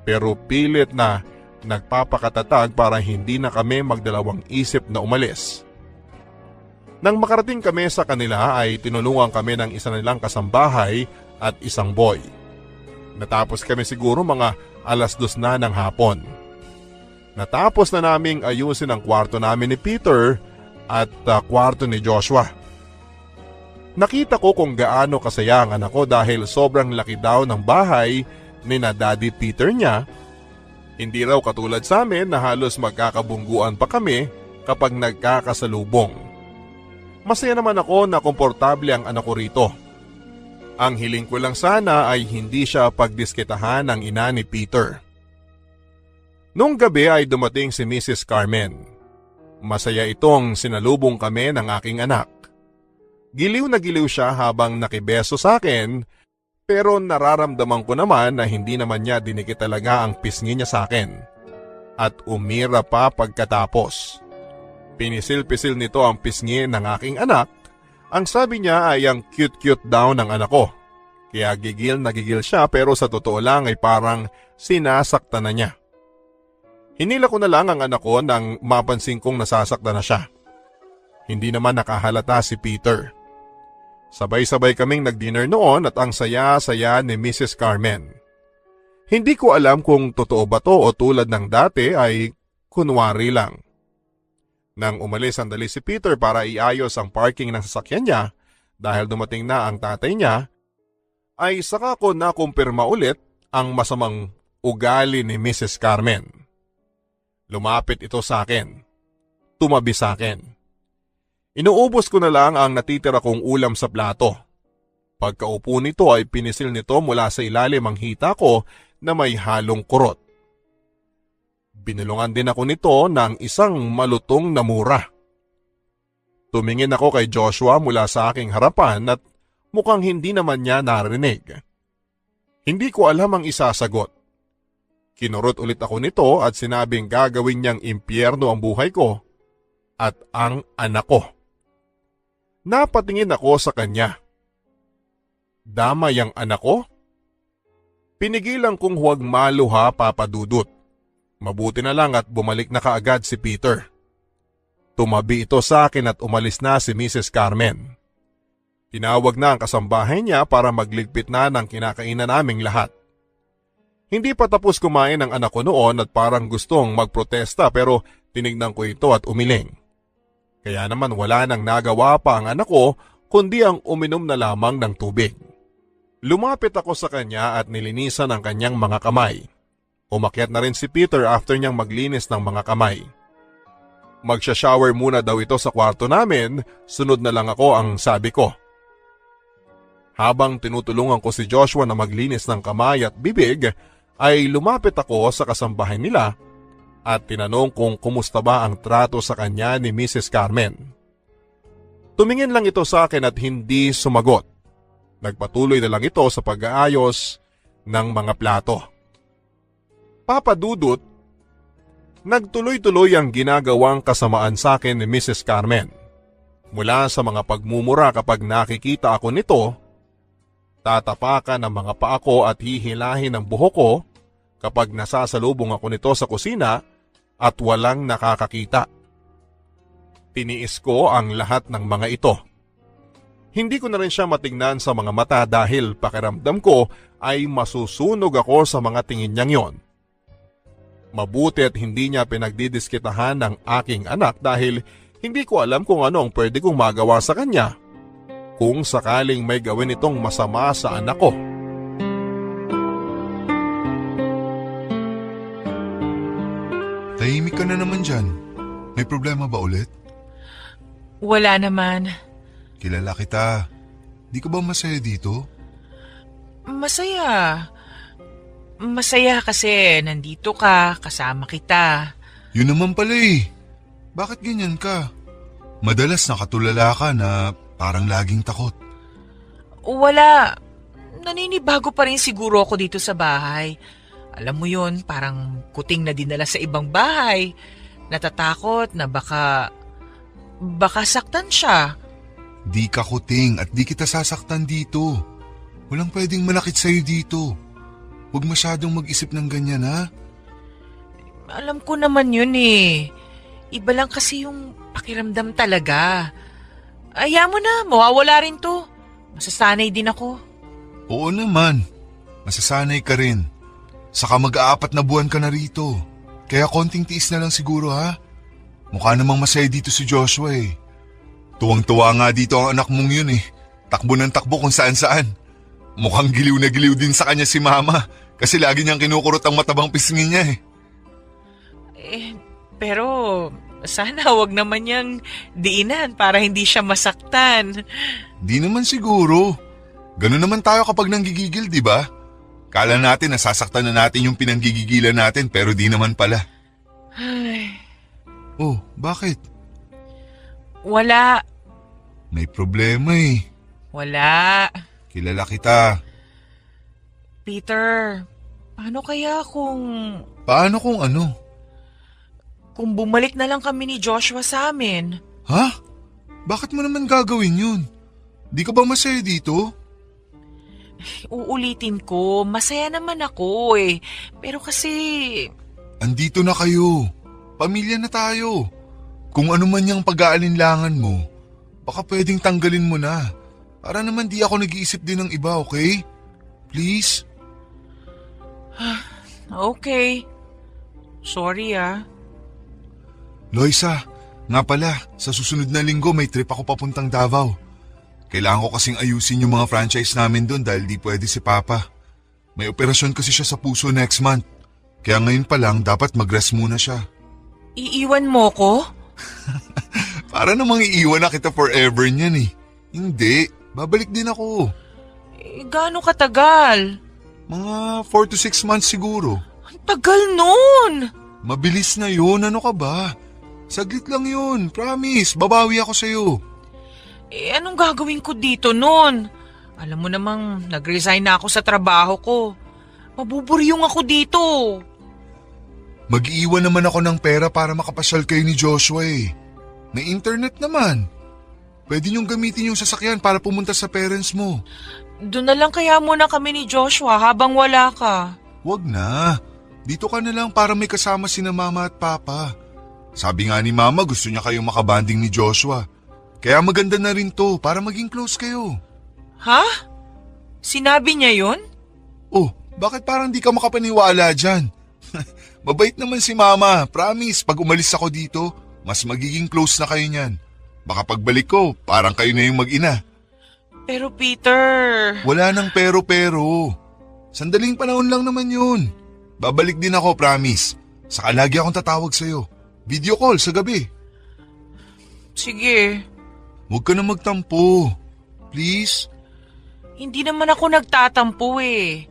pero pilit na nagpapakatatag para hindi na kami magdalawang isip na umalis. Nang makarating kami sa kanila ay tinulungan kami ng isa nilang kasambahay at isang boy. Natapos kami siguro mga 2:00 na ng hapon. Natapos na naming ayusin ang kwarto namin ni Peter at kwarto ni Joshua. Nakita ko kung gaano kasaya ang anak ko dahil sobrang laki daw ng bahay ni na Daddy Peter niya. Hindi raw katulad sa amin na halos magkakabungguan pa kami kapag nagkakasalubong. Masaya naman ako na komportable ang anak ko rito. Ang hiling ko lang sana ay hindi siya pagdiskitahan ng ina ni Peter. Nung gabi ay dumating si Mrs. Carmen. Masaya itong sinalubong kami ng aking anak. Giliw na giliw siya habang nakibeso sa akin pero nararamdaman ko naman na hindi naman niya dinikit talaga ang pisngi niya sa akin. At umira pa pagkatapos. Pinisil-pisil nito ang pisngi ng aking anak. Ang sabi niya ay ang cute-cute daw ng anak ko. Kaya gigil na gigil siya pero sa totoo lang ay parang sinasaktan na niya. Hinila ko na lang ang anak ko nang mapansin kong nasasaktan na siya. Hindi naman nakahalata si Peter. Sabay-sabay kaming nag-dinner noon at ang saya-saya ni Mrs. Carmen. Hindi ko alam kung totoo ba to o tulad ng dati ay kunwari lang. Nang umalis sandali si Peter para iayos ang parking ng sasakyan niya dahil dumating na ang tatay niya, ay saka ko nakumpirma ulit ang masamang ugali ni Mrs. Carmen. Lumapit ito sa akin. Tumabi sa akin. Inuubos ko na lang ang natitira kong ulam sa plato. Pagkaupo nito ay pinisil nito mula sa ilalim ang hita ko na may halong kurot. Binulungan din ako nito ng isang malutong na mura. Tumingin ako kay Joshua mula sa aking harapan at mukhang hindi naman niya narinig. Hindi ko alam ang isasagot. Kinurot ulit ako nito at sinabing gagawin niyang impyerno ang buhay ko at ang anak ko. Napatingin ako sa kanya. Damay ang anak ko? Pinigilan kong huwag maluha, Papa Dudut. Mabuti na lang at bumalik na kaagad si Peter. Tumabi ito sa akin at umalis na si Mrs. Carmen. Tinawag na ang kasambahay niya para magligpit na ng kinakainan naming lahat. Hindi pa tapos kumain ang anak ko noon at parang gustong magprotesta pero tinignan ko ito at umiling. Kaya naman wala nang nagawa pa ang anak ko kundi ang uminom na lamang ng tubig. Lumapit ako sa kanya at nilinisan ang kanyang mga kamay. Umakyat na rin si Peter after niyang maglinis ng mga kamay. Magsha-shower muna daw ito sa kwarto namin, sunod na lang ako ang sabi ko. Habang tinutulungan ko si Joshua na maglinis ng kamay at bibig, ay lumapit ako sa kasambahay nila at tinanong kung kumusta ba ang trato sa kanya ni Mrs. Carmen. Tumingin lang ito sa akin at hindi sumagot. Nagpatuloy na lang ito sa pag-aayos ng mga plato. Papa Dudut, nagtuloy-tuloy ang ginagawang kasamaan sa akin ni Mrs. Carmen. Mula sa mga pagmumura kapag nakikita ako nito, tatapakan ang mga paa ko at hihilahin ang buhok ko kapag nasasalubong ako nito sa kusina at walang nakakakita. Tiniis ko ang lahat ng mga ito. Hindi ko na rin siya matingnan sa mga mata dahil pakiramdam ko ay masusunog ako sa mga tingin niyang yon. Mabuti at hindi niya pinagdidiskitahan ng aking anak dahil hindi ko alam kung ano ang pwede kong magawa sa kanya kung sakaling may gawin itong masama sa anak ko. Tahimik ka na naman dyan. May problema ba ulit? Wala naman. Kilala kita. Di ka ba masaya dito? Masaya. Masaya kasi nandito ka, kasama kita. Yun naman pala eh. Bakit ganyan ka? Madalas nakatulala ka na parang laging takot. Wala. Naninibago pa rin siguro ako dito sa bahay. Alam mo yun, parang kuting na dinala sa ibang bahay. Natatakot na baka saktan siya. Di ka kuting at di kita sasaktan dito. Walang pwedeng malakit sa'yo dito. Huwag masyadong mag-isip ng ganyan ha. Alam ko naman yun eh. Iba lang kasi yung pakiramdam talaga. Aya mo na, mawawala rin to. Masasanay din ako. Oo naman. Masasanay ka rin. Saka mag-aapat na buwan ka na rito. Kaya konting tiis na lang siguro ha. Mukha namang masaya dito si Joshua eh. Tuwang-tuwa nga dito ang anak mong yun eh. Takbo ng takbo kung saan-saan. Mukhang giliw na giliw din sa kanya si Mama kasi lagi niyang kinukurot ang matabang pisngi niya eh. Pero sana wag naman niyang diinan para hindi siya masaktan. Di naman siguro. Ganun naman tayo kapag nanggigigil, di ba? Kala natin nasasaktan na natin yung pinanggigigilan natin pero di naman pala. Ay, Oh, bakit? wala. May problema eh. Wala. Kilala kita. Peter, paano kaya Paano kung ano? kung bumalik na lang kami ni Joshua sa amin? Ha? Bakit mo naman gagawin yun? Di ka ba masaya dito? Uulitin ko, masaya naman ako eh. Pero kasi, Andito na kayo. Pamilya na tayo. Kung ano man yung pag-aalinlangan mo, baka pwedeng tanggalin mo na. Para naman di ako nag-iisip din ng iba, okay? Please? okay. Sorry ah. Loisa, nga pala, sa susunod na linggo may trip ako papuntang Davao. Kailangan ko kasing ayusin yung mga franchise namin doon dahil di pwede si Papa. May operasyon kasi siya sa puso next month. Kaya ngayon pa lang dapat mag-rest muna siya. Iiwan mo ko? Para namang iiwan na kita forever niyan eh. Hindi, babalik din ako. Gaano katagal? Mga 4 to 6 months siguro. Ang tagal nun! Mabilis na yun, ano ka ba? Saglit lang yun, promise, babawi ako sa'yo. Anong gagawin ko dito nun? Alam mo namang nag-resign na ako sa trabaho ko. Mabuburyong ako dito. Mag-iwan naman ako ng pera para makapasyal kayo ni Joshua eh. May internet naman. Pwede niyong gamitin yung sasakyan para pumunta sa parents mo. Doon na lang kaya muna kami ni Joshua habang wala ka. Wag na. Dito ka na lang para may kasama sina Mama at Papa. Sabi nga ni Mama gusto niya kayong makabanding ni Joshua. Kaya maganda na rin to para maging close kayo. Ha? Sinabi niya yun? Oh, bakit parang di ka makapaniwala dyan? Mabait naman si Mama, promise. Pag umalis ako dito, mas magiging close na kayo niyan. Baka pagbalik ko, parang kayo na yung mag-ina. Pero Peter... Wala nang pero-pero. Sandaling panahon lang naman yun. Babalik din ako, promise. Saka lagi akong tatawag sa'yo. Video call sa gabi. Sige. Huwag ka na magtampo. Please? Hindi naman ako nagtatampo eh.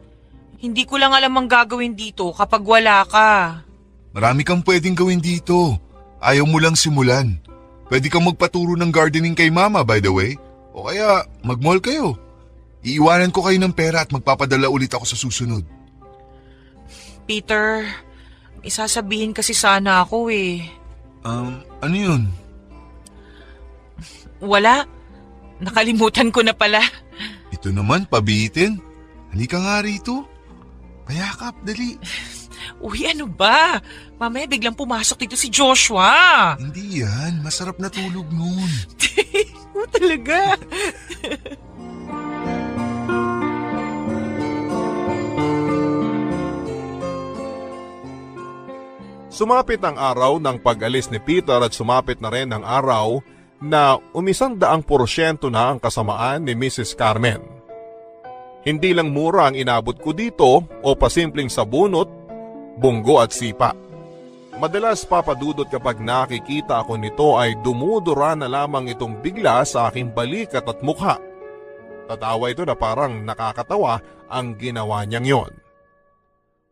Hindi ko lang alam ang gagawin dito kapag wala ka. Marami kang pwedeng gawin dito. Ayaw mo lang simulan. Pwede kang magpaturo ng gardening kay Mama, by the way. O kaya, mag-mall kayo. Iiwanan ko kayo ng pera at magpapadala ulit ako sa susunod. Peter, may sasabihin kasi sana ako eh. Ano yun? Wala. Nakalimutan ko na pala. Ito naman, pabitin. Halika nga rito. Payakap, dali. Uy, ano ba? Mamaya biglang pumasok dito si Joshua. Hindi yan, masarap na tulog nun. Talaga. Sumapit ang araw ng pag-alis ni Peter at sumapit na rin ang araw na 100% na ang kasamaan ni Mrs. Carmen. Hindi lang mura ang inabot ko dito o pasimpleng sabunot, bunggo at sipa. Madalas papadudot kapag nakikita ako nito ay dumudura na lamang itong bigla sa aking balikat at mukha. Tatawa ito na parang nakakatawa ang ginawa niyang yon.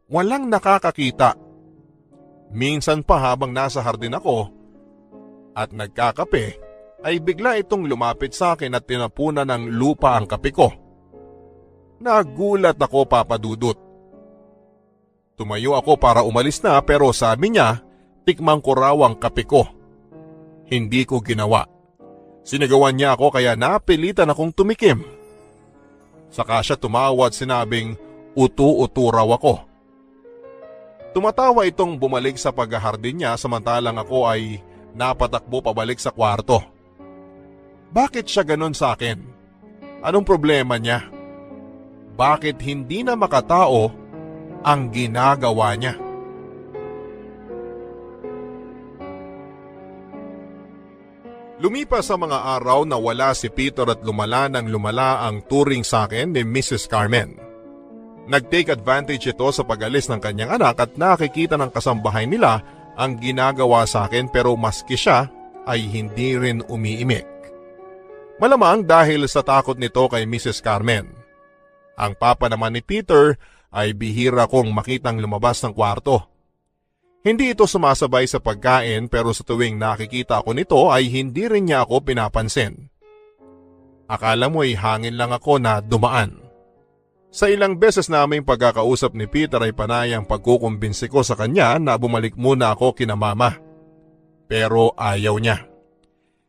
Walang nakakakita. Minsan pa habang nasa hardin ako at nagkakape ay bigla itong lumapit sa akin at tinapunan ng lupa ang kape ko. Nagulat ako, papadudot. Tumayo ako para umalis na pero sabi niya, tikmang ko raw ang kape ko. Hindi ko ginawa. Sinigawan niya ako kaya napilitan akong tumikim. Saka siya tumawa at sinabing utu-utu raw ako. Tumatawa itong bumalik sa paghahardin niya samantalang ako ay napatakbo pabalik sa kwarto. Bakit siya ganon sa akin? Anong problema niya? Bakit hindi na makatao ang ginagawa niya? Lumipas sa mga araw na wala si Peter at lumala ng lumala ang turing sa akin ni Mrs. Carmen. Nag-take advantage ito sa pag-alis ng kanyang anak at nakikita ng kasambahay nila ang ginagawa sa akin pero maski siya ay hindi rin umiimik. Malamang dahil sa takot nito kay Mrs. Carmen. Ang papa naman ni Peter ay bihira kong makitang lumabas ng kwarto. Hindi ito sumasabay sa pagkain pero sa tuwing nakikita ko nito ay hindi rin niya ako pinapansin. Akala mo ay hangin lang ako na dumaan. Sa ilang beses naming pagkakausap ni Peter ay panay ang pagkukumbinsi ko sa kanya na bumalik muna ako kina mama. Pero ayaw niya.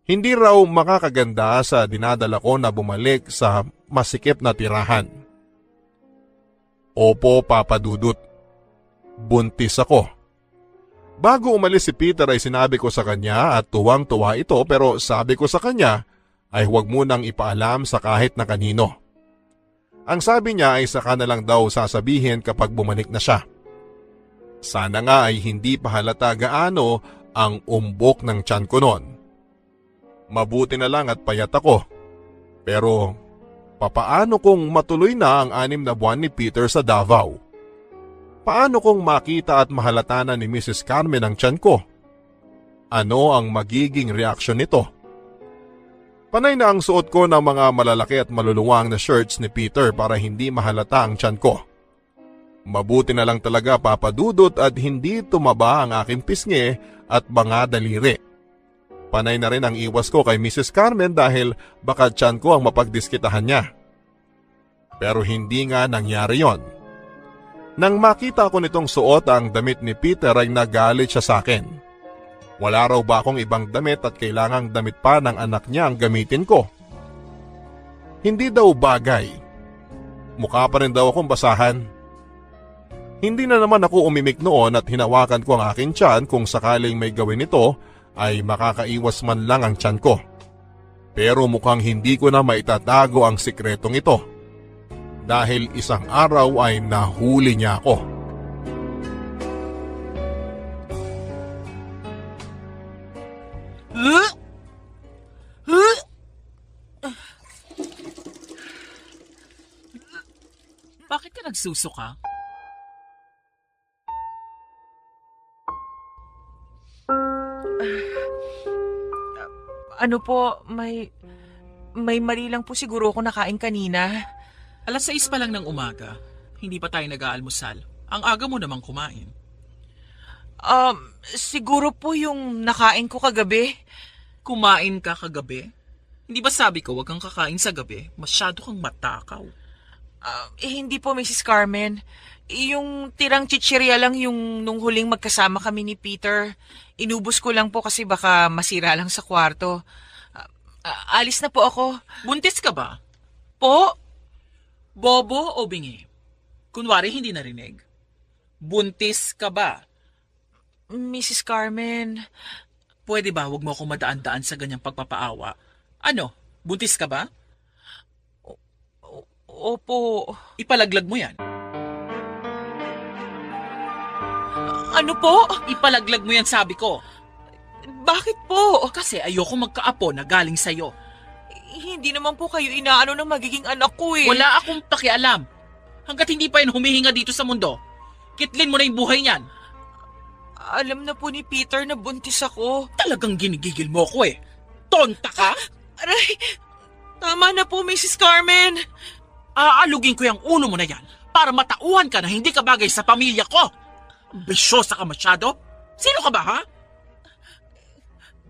Hindi raw makakaganda sa dinadala ko na bumalik sa masikip na tirahan. Opo, papadudot. Buntis ako. Bago umalis si Peter ay sinabi ko sa kanya at tuwang-tuwa ito pero sabi ko sa kanya ay huwag munang ipaalam sa kahit na kanino. Ang sabi niya ay saka na lang daw sasabihin kapag bumalik na siya. Sana nga ay hindi pa halata gaano ang umbok ng tiyan ko noon. Mabuti na lang at payat ako. Pero papaano kung matuloy na ang 6 na buwan ni Peter sa Davao? Paano kung makita at mahalata na ni Mrs. Carmen ang tiyan ko? Ano ang magiging reaksyon nito? Panay na ang suot ko ng mga malalaki at maluluwang na shirts ni Peter para hindi mahalata ang tiyan ko. Mabuti na lang talaga, papadudot, at hindi tumaba ang aking pisngi at mga daliri. Panay na rin ang iwas ko kay Mrs. Carmen dahil baka tiyan ko ang mapagdiskitahan niya. Pero hindi nga nangyari yon. Nang makita ko nitong suot ang damit ni Peter ay nagalit siya sa akin. Wala raw ba akong ibang damit at kailangang damit pa ng anak niya ang gamitin ko? Hindi daw bagay. Mukha pa rin daw akong basahan. Hindi na naman ako umimik noon at hinawakan ko ang aking tiyan kung sakaling may gawin ito ay makakaiwas man lang ang tiyan ko. Pero mukhang hindi ko na maitatago ang sikretong ito. Dahil isang araw ay nahuli niya ako. Bakit ka nagsusuka? Ano po, may mali lang po siguro ako nakain kanina. 6:00 pa lang ng umaga. Hindi pa tayo nag-aalmusal. Ang aga mo namang kumain. Siguro po yung nakain ko kagabi. Kumain ka kagabi? Hindi ba sabi ko wag kang kakain sa gabi? Masyado kang matakaw. Hindi po, Mrs. Carmen. Yung tirang chichirya lang yung nung huling magkasama kami ni Peter. Inubos ko lang po kasi baka masira lang sa kwarto. Alis na po ako. Buntis ka ba? Po? Bobo o bingi? Kunwari hindi narinig. Buntis ka ba? Mrs. Carmen. Pwede ba wag mo akong madaan-daan sa ganyang pagpapaawa? Ano? Buntis ka ba? Opo. Ipalaglag mo yan. Ano po? Ipalaglag mo yan, sabi ko. Bakit po? Kasi ayoko magkaapo na galing sa'yo. Hindi naman po kayo inaano ng magiging anak ko eh. Wala akong pakialam. Hanggat hindi pa yan humihinga dito sa mundo, kitlin mo na yung buhay niyan. Alam na po ni Peter na buntis ako. Talagang ginigigil mo ko eh. Tonta ka? Aray, tama na po, Mrs. Carmen. Aalugin ko yung ulo mo na yan para matauhan ka na hindi ka bagay sa pamilya ko. Bisyosa ka masyado? Sino ka ba, ha?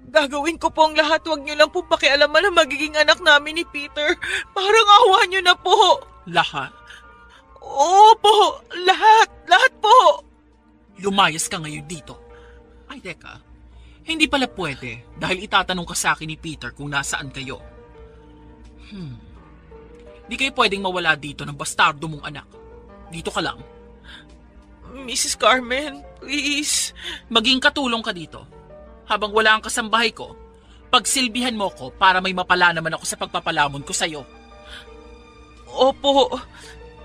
Gagawin ko po ang lahat. Huwag niyo lang po pakialaman na magiging anak namin ni Peter. Parang awa niyo na po. Lahat? Opo, lahat. Lahat po. Lumayas ka ngayon dito. Ay, teka. Hindi pala pwede dahil itatanong ka sa akin ni Peter kung nasaan kayo. Di kayo pwedeng mawala dito ng bastardo mong anak. Dito ka lang. Mrs. Carmen, please. Maging katulong ka dito. Habang wala ang kasambahay ko, pagsilbihan mo ko para may mapala naman ako sa pagpapalamon ko sa'yo. Opo.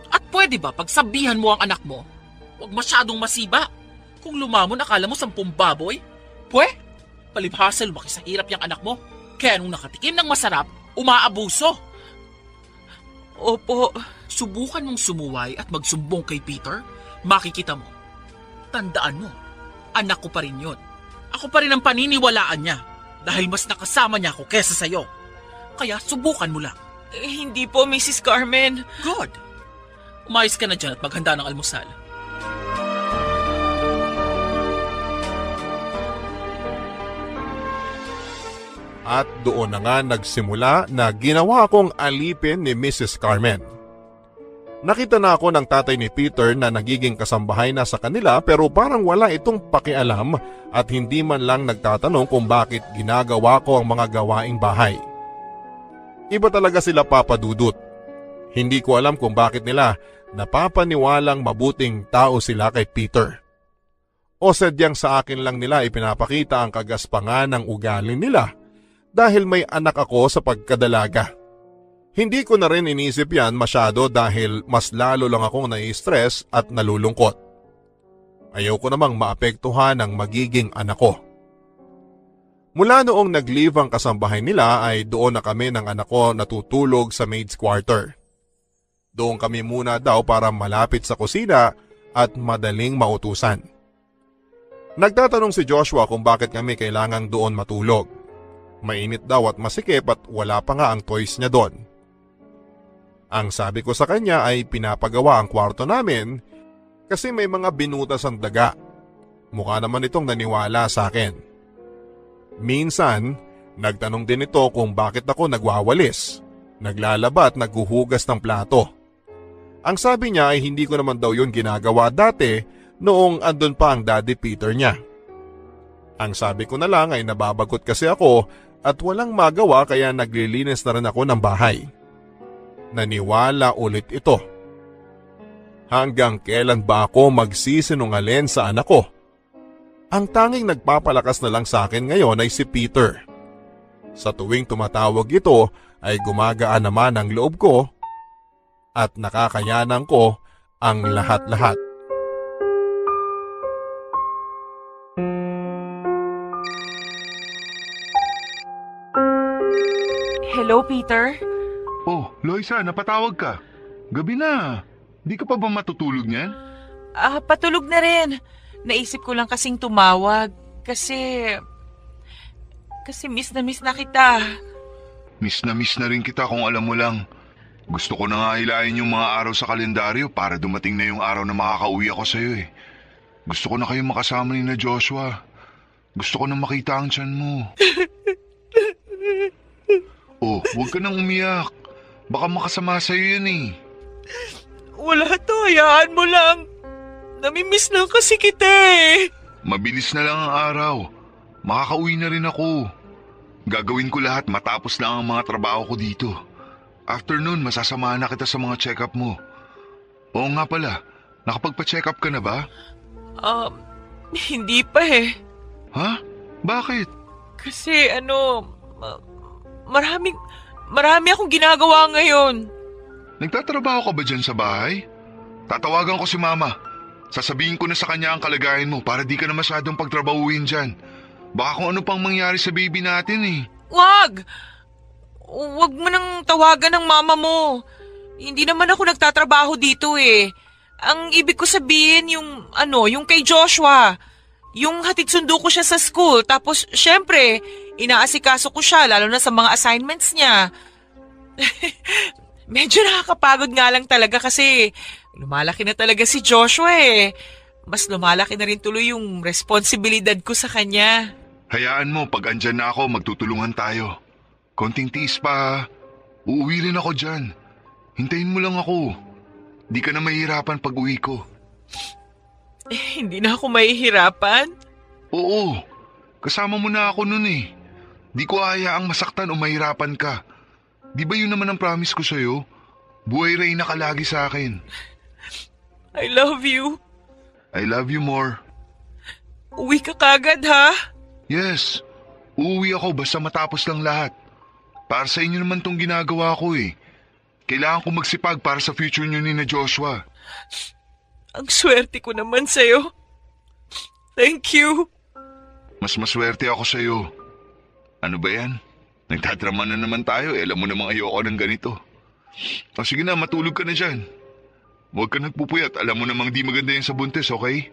At pwede ba pagsabihan mo ang anak mo? Huwag masyadong masiba. Kung lumamon, akala mo 10 baboy? Palibhasa lumaki sa hirap yung anak mo. Kaya nung nakatikim ng masarap, umaabuso. Opo. Subukan mong sumuway at magsumbong kay Peter, makikita mo. Tandaan mo, anak ko pa rin yun. Ako pa rin ang paniniwalaan niya dahil mas nakasama niya ako kesa sa'yo. Kaya subukan mo lang. Hindi po, Mrs. Carmen. Good. Umayos ka na dyan at maghanda ng almusal. At doon na nga nagsimula na ginawa kong alipin ni Mrs. Carmen. Nakita na ako ng tatay ni Peter na nagiging kasambahay na sa kanila pero parang wala itong pakialam at hindi man lang nagtatanong kung bakit ginagawa ko ang mga gawaing bahay. Iba talaga sila papadudot. Hindi ko alam kung bakit nila napapaniwalang mabuting tao sila kay Peter. O sadyang sa akin lang nila ipinapakita ang kagaspangan ng ugali nila dahil may anak ako sa pagkadalaga. Hindi ko na rin inisip yan masyado dahil mas lalo lang akong nai-stress at nalulungkot. Ayaw ko namang maapektuhan ang magiging anak ko. Mula noong nag-leave ang kasambahay nila ay doon na kami ng anak ko natutulog sa maid's quarter. Doon kami muna daw para malapit sa kusina at madaling mautusan. Nagtatanong si Joshua kung bakit kami kailangang doon matulog. Mainit daw at masikip at wala pa nga ang toys niya doon. Ang sabi ko sa kanya ay pinapagawa ang kwarto namin kasi may mga binutas ang daga. Mukha naman itong naniwala sa akin. Minsan, nagtanong din ito kung bakit ako nagwawalis, naglalaba at naghuhugas ng plato. Ang sabi niya ay hindi ko naman daw yun ginagawa dati noong andun pa ang Daddy Peter niya. Ang sabi ko na lang ay nababagot kasi ako at walang magawa kaya naglilinis na rin ako ng bahay. Naniwala ulit ito. Hanggang kailan ba ako magsisinungaling sa anak ko? Ang tanging nagpapalakas na lang sa akin ngayon ay si Peter. Sa tuwing tumatawag ito ay gumagaan naman ang loob ko at nakakayanan ko ang lahat-lahat. Hello, Peter? Oh, Loisa, napatawag ka. Gabi na. Di ka pa ba matutulog niyan? Patulog na rin. Naisip ko lang kasing tumawag kasi miss na kita. Miss na rin kita kung alam mo lang. Gusto ko na nga hilahin yung mga araw sa kalendaryo para dumating na yung araw na makakauwi ako sa'yo eh. Gusto ko na kayong makasama ni na Joshua. Gusto ko na makita ang tiyan mo. Oh, huwag ka nang umiyak. Baka makasama sa'yo yun eh. Wala to, hayaan mo lang. Namimiss lang kasi kita eh. Mabilis na lang ang araw. Makakauwi na rin ako. Gagawin ko lahat matapos lang ang mga trabaho ko dito. After nun, masasamahan na kita sa mga check-up mo. Oo nga pala, nakapagpa-check up ka na ba? Hindi pa eh. Ha? Bakit? Kasi marami akong ginagawa ngayon. Nagtatrabaho ka ba dyan sa bahay? Tatawagan ko si Mama. Sasabihin ko na sa kanya ang kalagayan mo para di ka na masyadong pagtrabahuin dyan. Baka kung ano pang mangyari sa baby natin eh. Wag! Wag mo nang tawagan ng mama mo. Hindi naman ako nagtatrabaho dito eh. Ang ibig ko sabihin yung kay Joshua. Yung hatid sundo ko siya sa school, tapos syempre, inaasikaso ko siya lalo na sa mga assignments niya. Medyo nakakapagod nga lang talaga kasi lumalaki na talaga si Joshua eh. Mas lumalaki na rin tuloy yung responsibilidad ko sa kanya. Hayaan mo, pag andyan na ako, magtutulungan tayo. Konting tiis pa, uuwi rin ako dyan. Hintayin mo lang ako. Di ka na mahihirapan pag uwi ko. Hindi na ako mahihirapan. Oo, kasama mo na ako nun eh. Di ko hayaang masaktan o mahirapan ka. Di ba yun naman ang promise ko sa'yo? Buhay Reyna ka lagi sa akin. I love you. I love you more. Uwi ka kagad ha? Yes, uuwi ako basta matapos lang lahat. Para sa inyo naman tong ginagawa ko eh. Kailangan ko magsipag para sa future nyo ni na Joshua. Ang swerte ko naman sa'yo. Thank you. Mas maswerte ako sa'yo. Ano ba yan? Nagtadrama na naman tayo eh. Alam mo namang ayoko ng ganito. O sige na, matulog ka na dyan. Huwag ka nagpupuyat. Alam mo namang di maganda yan sa buntis, okay?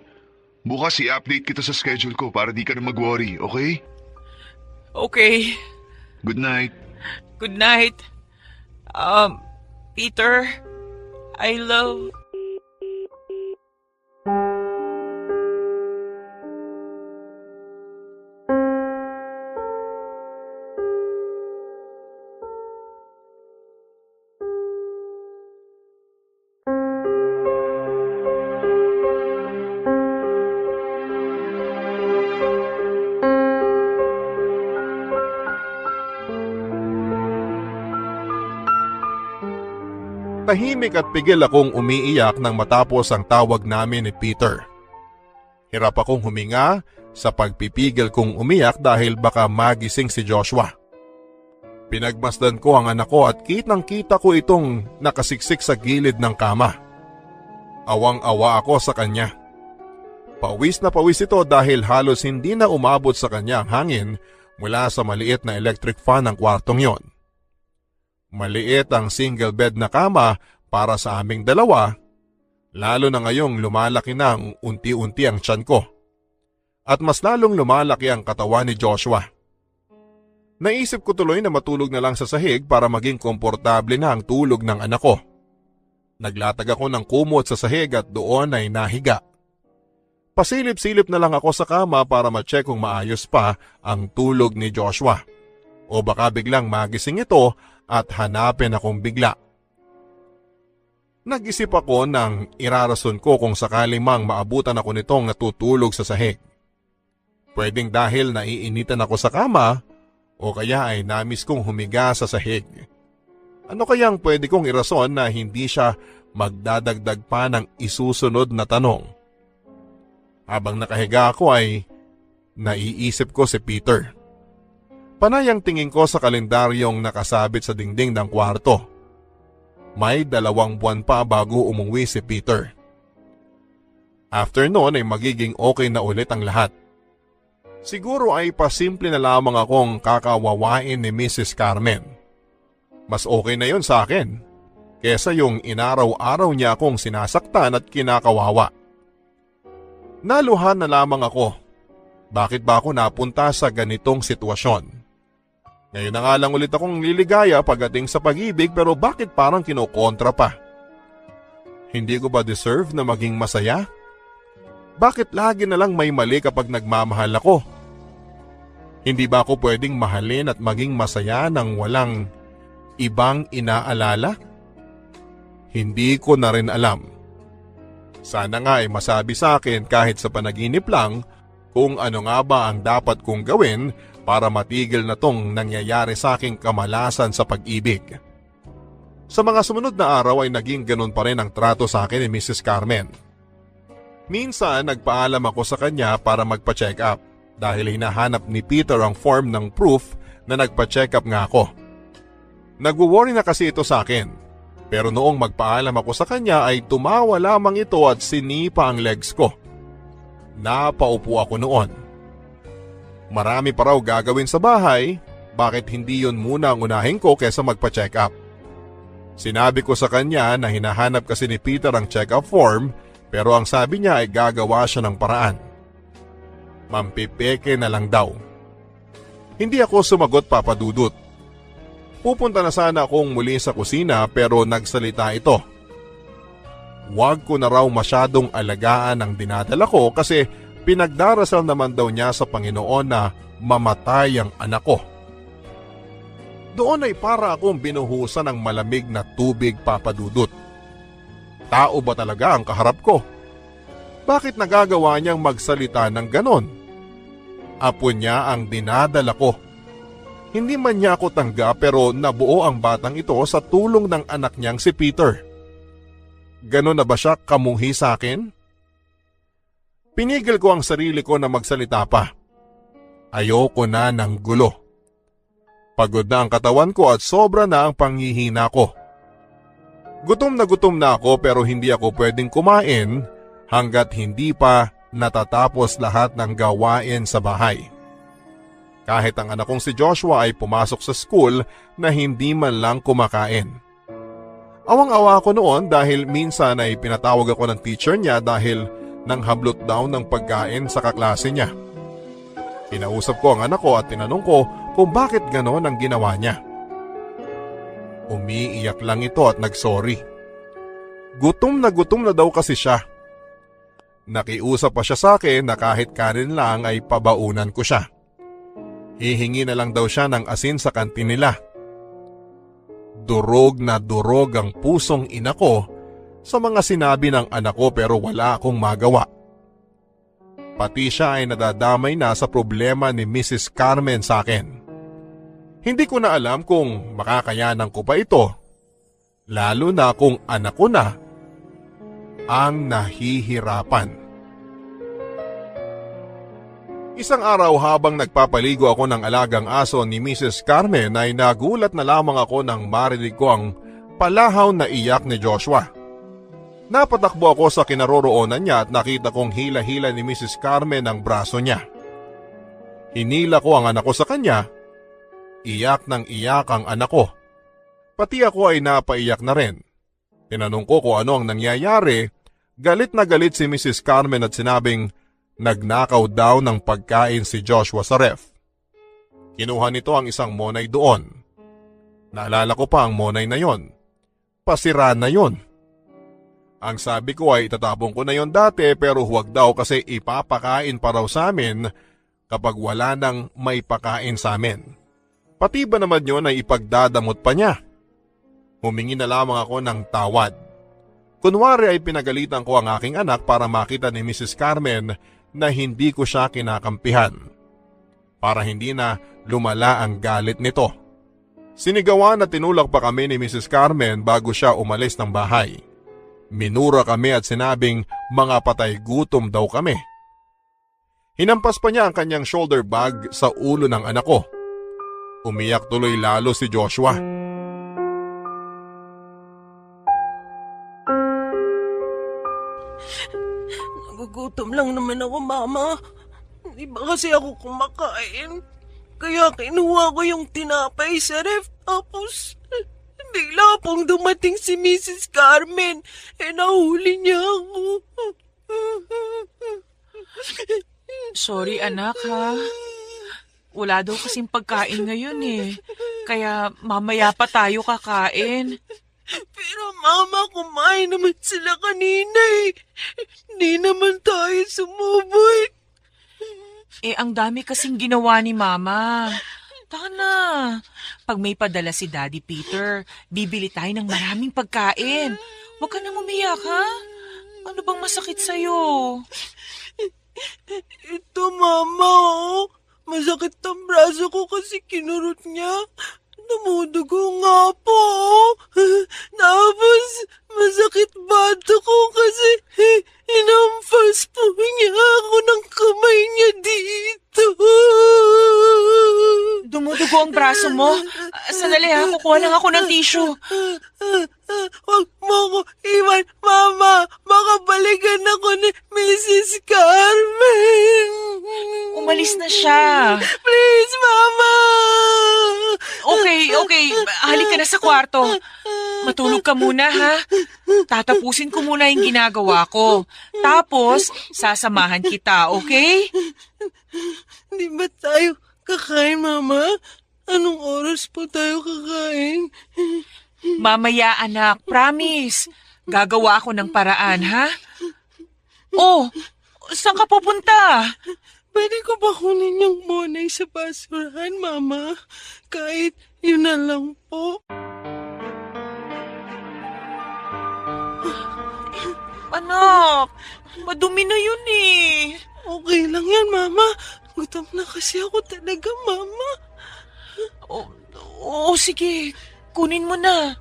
Bukas i-update kita sa schedule ko para di ka na mag-worry, okay? Okay. Good night. Good night. Peter, I love... Tahimik at pigil akong umiiyak nang matapos ang tawag namin ni Peter. Hirap akong huminga sa pagpipigil kong umiyak dahil baka magising si Joshua. Pinagmasdan ko ang anak ko at kitang-kita ko itong nakasiksik sa gilid ng kama. Awang-awa ako sa kanya. Pawis na pawis ito dahil halos hindi na umabot sa kanya ang hangin mula sa maliit na electric fan ng kwartong yon. Maliit ang single bed na kama para sa aming dalawa, lalo na ngayong lumalaki na ang unti-unti ang tiyan ko. At mas lalong lumalaki ang katawan ni Joshua. Naisip ko tuloy na matulog na lang sa sahig para maging komportable na ang tulog ng anak ko. Naglatag ako ng kumot sa sahig at doon ay nahiga. Pasilip-silip na lang ako sa kama para ma-check kung maayos pa ang tulog ni Joshua. O baka biglang magising ito at hanapin akong bigla. Nag-isip ako nang irarason ko kung sakali mang maabutan ako nitong natutulog sa sahig. Pwedeng dahil naiinitan ako sa kama o kaya ay namis kong humiga sa sahig. Ano kayang pwede kong irason na hindi siya magdadagdag pa ng isusunod na tanong? Habang nakahiga ako ay naiisip ko si Peter. Panay ang tingin ko sa kalendaryong nakasabit sa dingding ng kwarto. May 2 buwan pa bago umuwi si Peter. After noon ay magiging okay na ulit ang lahat. Siguro ay pasimple na lamang akong kakawawain ni Mrs. Carmen. Mas okay na yon sa akin kesa yung inaraw-araw niya akong sinasaktan at kinakawawa. Naluhan na lamang ako. Bakit ba ako napunta sa ganitong sitwasyon? Ngayon na nga lang ulit akong liligaya pagdating sa pag-ibig pero bakit parang kinokontra pa? Hindi ko ba deserve na maging masaya? Bakit lagi na lang may mali kapag nagmamahal ako? Hindi ba ako pwedeng mahalin at maging masaya nang walang ibang inaalala? Hindi ko na rin alam. Sana nga ay masabi sa akin kahit sa panaginip lang kung ano nga ba ang dapat kong gawin para matigil na tong nangyayari sa aking kamalasan sa pag-ibig. Sa mga sumunod na araw ay naging ganun pa rin ang trato sa akin ni Mrs. Carmen. Minsan nagpaalam ako sa kanya para magpa-check up dahil hinahanap ni Peter ang form ng proof na nagpa-check up nga ako. Nagwo-worry na kasi ito sa akin, pero noong magpaalam ako sa kanya ay tumawa lamang ito at sinipa ang legs ko. Napaupo ako noon. Marami pa raw gagawin sa bahay, bakit hindi yun muna ang unahin ko kesa magpa-check up? Sinabi ko sa kanya na hinahanap kasi ni Peter ang check-up form pero ang sabi niya ay gagawa siya ng paraan. Mampipeke na lang daw. Hindi ako sumagot, Papa Dudut. Pupunta na sana akong muli sa kusina pero nagsalita ito. Huwag ko na raw masyadong alagaan ang dinadala ko kasi pinagdarasal naman daw niya sa Panginoon na mamatay ang anak ko. Doon ay para akong binuhusan ng malamig na tubig, Papa Dudut. Tao ba talaga ang kaharap ko? Bakit nagagawa niyang magsalita ng ganon? Apo niya ang dinadala ko. Hindi man niya ako tanggap pero nabuo ang batang ito sa tulong ng anak niyang si Peter. Ganon na ba siya kamuhi sa akin? Pinigil ko ang sarili ko na magsalita pa. Ayoko na ng gulo. Pagod na ang katawan ko at sobra na ang panghihina ko. Gutom na ako pero hindi ako pwedeng kumain hanggat hindi pa natatapos lahat ng gawain sa bahay. Kahit ang anak kong si Joshua ay pumasok sa school na hindi man lang kumakain. Awang-awa ako noon dahil minsan ay pinatawag ako ng teacher niya dahil nang hablot daw ng pagkain sa kaklase niya. Kinausap ko ang anak ko at tinanong ko kung bakit ganon ang ginawa niya. Umiiyak lang ito at nagsorry. Gutom na daw kasi siya. Nakiusap pa siya sa akin na kahit kanin lang ay pabaunan ko siya. Hihingi na lang daw siya ng asin sa kantin nila. Durog na durog ang pusong ina ko sa mga sinabi ng anak ko pero wala akong magawa. Pati siya ay nadadamay na sa problema ni Mrs. Carmen sa akin. Hindi ko na alam kung makakayanan ko pa ito, lalo na kung anak ko na ang nahihirapan. Isang araw habang nagpapaligo ako ng alagang aso ni Mrs. Carmen ay nagulat na lamang ako nang marinig ko ang palahaw na iyak ni Joshua. Napatakbo ako sa kinaroroonan niya at nakita kong hila-hila ni Mrs. Carmen ang braso niya. Hinila ko ang anak ko sa kanya. Iyak ng iyak ang anak ko. Pati ako ay napaiyak na rin. Tinanong ko kung ano ang nangyayari. Galit na galit si Mrs. Carmen at sinabing nagnakaw daw ng pagkain si Joshua sa ref. Kinuha nito ang isang monay doon. Naalala ko pa ang monay na yon. Pasira na yon. Ang sabi ko ay itatapon ko na yon dati pero huwag daw kasi ipapakain pa raw sa amin kapag wala nang may pakain sa amin. Pati ba naman yon ay ipagdadamot pa niya? Humingi na lamang ako ng tawad. Kunwari ay pinagalitan ko ang aking anak para makita ni Mrs. Carmen na hindi ko siya kinakampihan. Para hindi na lumala ang galit nito. Sinigawan at tinulak pa kami ni Mrs. Carmen bago siya umalis ng bahay. Minura kami at sinabing mga patay gutom daw kami. Hinampas pa niya ang kanyang shoulder bag sa ulo ng anak ko. Umiyak tuloy lalo si Joshua. Nagugutom lang naman ako, Mama. Hindi ba kasi ako kumakain? Kaya kinuha ko yung tinapay sa ref. Tapos, bigla pong dumating si Mrs. Carmen. Nahuli niya ako. Sorry anak ha. Wala daw kasing pagkain ngayon eh. Kaya mamaya pa tayo kakain. Pero Mama, kumain naman sila kanina eh. Hindi naman tayo sumubay. Ang dami kasing ginawa ni Mama. Taka na. Pag may padala si Daddy Peter, bibili tayo ng maraming pagkain. Huwag ka nang umiyak ha. Ano bang masakit sa'yo? Ito, Mama, oh. Masakit ang braso ko kasi kinurot niya. Dumudugo nga po. Tapos, masakit bato ko kasi inampas po niya ako ng kamay niya dito. Dumudugo ang braso mo. Sandali ha, kukuha lang ako ng tissue. tissue. Huwag mo ko iwan, Mama. Baka balikan ako ni Mrs. Carmen. Umalis na siya. Please, Mama. Okay. Halika na sa kwarto. Matulog ka muna, ha? Tatapusin ko muna yung ginagawa ko. Tapos, sasamahan kita, okay? Di ba tayo kakain, Mama? Anong oras po tayo kakain? Mamaya, anak. Promise. Gagawa ako ng paraan, ha? Oh, saan ka pupunta? Pwede ko ba kunin yung monay sa basurahan, Mama? Kahit yun na lang po. Anak, madumi na yun eh. Okay lang yan, Mama. Gutom na kasi ako talaga, Mama. Sige. Kunin mo na.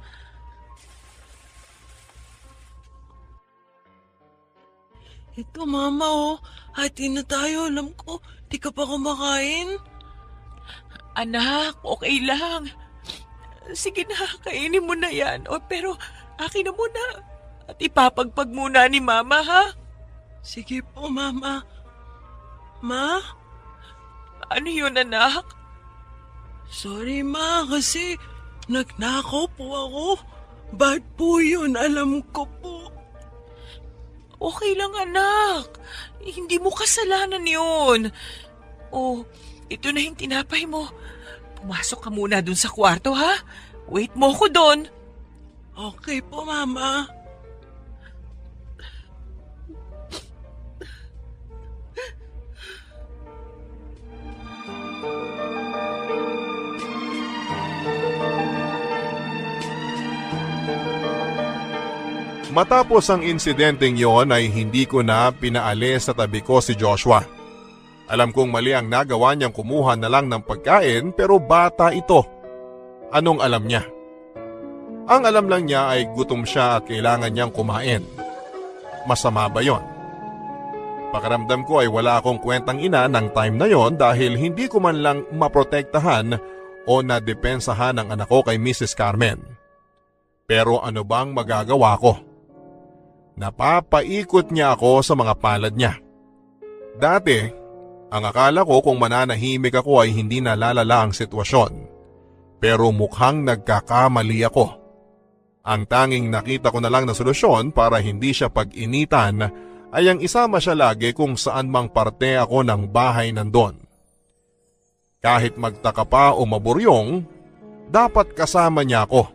Ito, Mama, oh. Hati na tayo. Alam ko, di ka pa kumakain. Anak, okay lang. Sige na, kainin mo na yan. Pero akin na muna. At ipapagpag muna ni Mama, ha? Sige po, Mama. Ma? Ano yun, anak? Sorry, Ma, kasi nagnakaw po ako. Bad po yun, alam ko po. Okay lang, anak. Hindi mo kasalanan yun. Ito na yung tinapay mo. Pumasok ka muna dun sa kwarto, ha? Wait mo ko dun. Okay po, Mama. Matapos ang insidenteng yon ay hindi ko na pinaalis sa tabi ko si Joshua. Alam kong mali ang nagawa niyang kumuha na lang ng pagkain pero bata ito. Anong alam niya? Ang alam lang niya ay gutom siya at kailangan niyang kumain. Masama ba yon? Pakiramdam ko ay wala akong kwentang ina ng time na yon dahil hindi ko man lang maprotektahan o nadepensahan ang anak ko kay Mrs. Carmen. Pero ano bang magagawa ko? Napapaikot niya ako sa mga palad niya. Dati, ang akala ko kung mananahimik ako ay hindi nalalala ang sitwasyon. Pero mukhang nagkakamali ako. Ang tanging nakita ko na lang na solusyon para hindi siya pag-initan ay ang isama siya lagi kung saan mang parte ako ng bahay nandon. Kahit magtaka pa o maburyong, dapat kasama niya ako.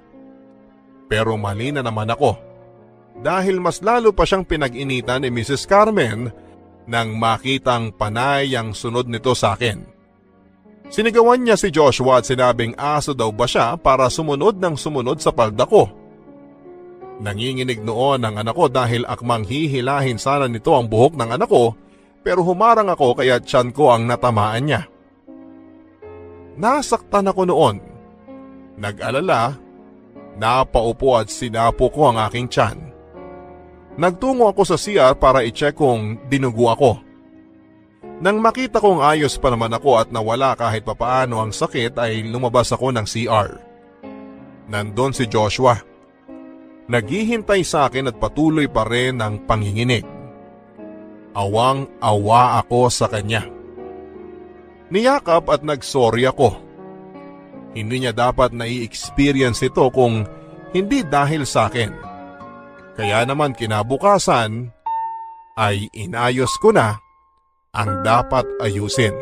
Pero mali na naman ako. Dahil mas lalo pa siyang pinag-initan ni Mrs. Carmen nang makitang panay ang sunod nito sa akin. Sinigawan niya si Joshua at sinabing aso daw ba siya para sumunod ng sumunod sa palda ko. Nanginginig noon ang anak ko dahil akmang hihilahin sana nito ang buhok ng anak ko pero humarang ako kaya tiyan ko ang natamaan niya. Nasaktan ako noon. Nag-alala, napaupo at sinapo ko ang aking tiyan. Nagtungo ako sa CR para i-check kung dinugo ako. Nang makita kong ayos pa naman ako at nawala kahit papaano ang sakit ay lumabas ako ng CR. Nandun si Joshua. Naghihintay sa akin at patuloy pa rin ang panginginig. Awang-awa ako sa kanya. Niyakap at nagsorry ako. Hindi niya dapat na-i-experience ito kung hindi dahil sa akin. Kaya naman kinabukasan ay inayos ko na ang dapat ayusin.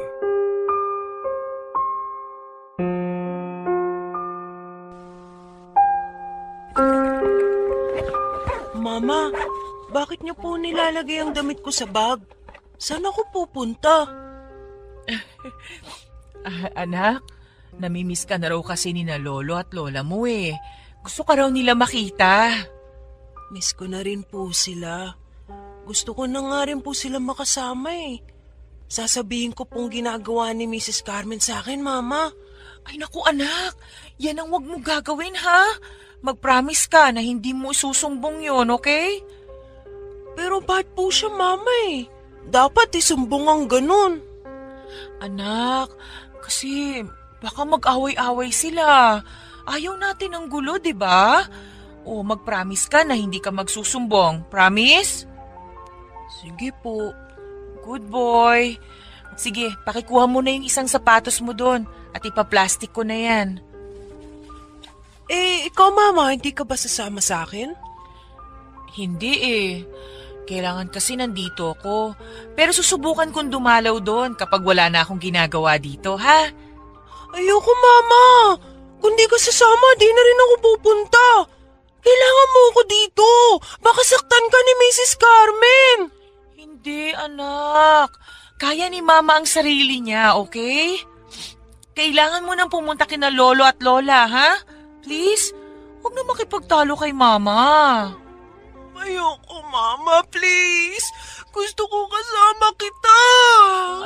Mama, bakit niyo po nilalagay ang damit ko sa bag? Saan ako pupunta? Anak, namimiss ka na raw kasi ni na lolo at lola mo eh. Gusto ka raw nila makita. Miss ko na rin po sila. Gusto ko na nga rin po sila makasama eh. Sasabihin ko pong ginagawa ni Mrs. Carmen sa akin, Mama. Ay naku anak, yan ang wag mo gagawin ha. Mag-promise ka na hindi mo isusumbong yon, okay? Pero bad po siya, Mama eh. Dapat isumbong ang ganun. Anak, kasi baka mag-away-away sila. Ayaw natin ng gulo, di ba? O mag-promise ka na hindi ka magsusumbong. Promise? Sige po. Good boy. Sige, pakikuha mo na yung isang sapatos mo doon at ipaplastic ko na yan. Ikaw mama, hindi ka ba sasama sa akin? Hindi eh. Kailangan kasi nandito ako. Pero susubukan kong dumalaw doon kapag wala na akong ginagawa dito, ha? Ayoko mama. Kung di ka sasama, di na rin ako pupunta. Kailangan mo ako dito. Baka saktan ka ni Mrs. Carmen. Hindi, anak. Kaya ni Mama ang sarili niya, okay? Kailangan mo nang pumunta kina Lolo at Lola, ha? Please, huwag na makipagtalo kay Mama. Ayoko mama, please. Gusto ko kasama kita.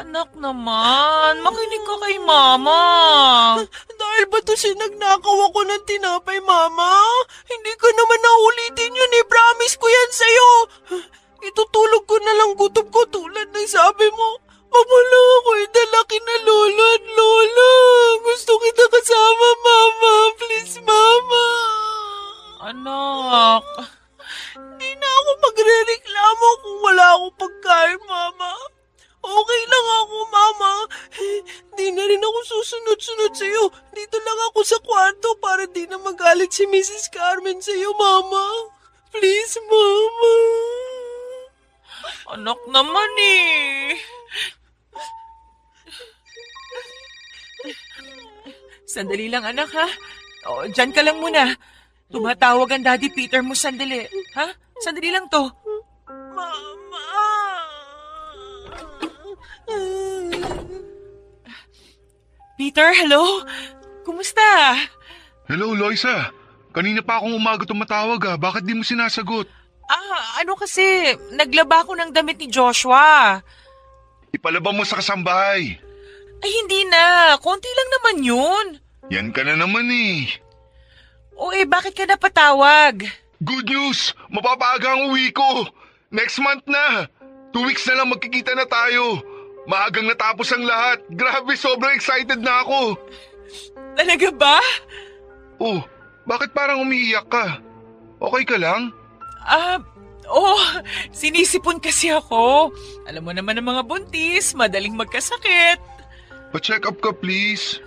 Anak naman, makinig ka kay Mama. Dahil ba to sinagnakaw ako ng tinapay, mama? Hindi ko naman naulitin yun eh. Promise ko yan sa'yo. Itutulog ko na lang gutom ko tulad ng sabi mo. Mawala ako idala kina Lolo at Lola. Gusto kita kasama, mama. Please, mama. Anak, Hindi na ako magre-reklamo kung wala akong pagkain, mama. Okay lang ako, mama. Di na rin ako susunod-sunod sa'yo. Dito lang ako sa kwarto para di na magalit si Mrs. Carmen sa'yo, mama. Please, mama. anak naman eh. Sandali lang anak ha. O, dyan ka lang muna. Tumatawag ang Daddy Peter mo sandali. Ha? Sandali lang to. Mama. Peter, hello? Kumusta? Hello, Loisa. Kanina pa akong umaga tumatawag Bakit di mo sinasagot? Ano kasi, naglaba ko ng damit ni Joshua. Ipalaba mo sa kasambahay. Ay hindi na, konti lang naman yun. Yan ka na naman eh. O bakit ka napatawag? Good news! Mapapaaga ang uwi ko! Next month na! 2 weeks na lang magkikita na tayo! Maagang natapos ang lahat! Grabe, sobrang excited na ako! Talaga ba? Oh, bakit parang umiiyak ka? Okay ka lang? Sinisipon kasi ako. Alam mo naman ang mga buntis, madaling magkasakit. Pa-check up ka please.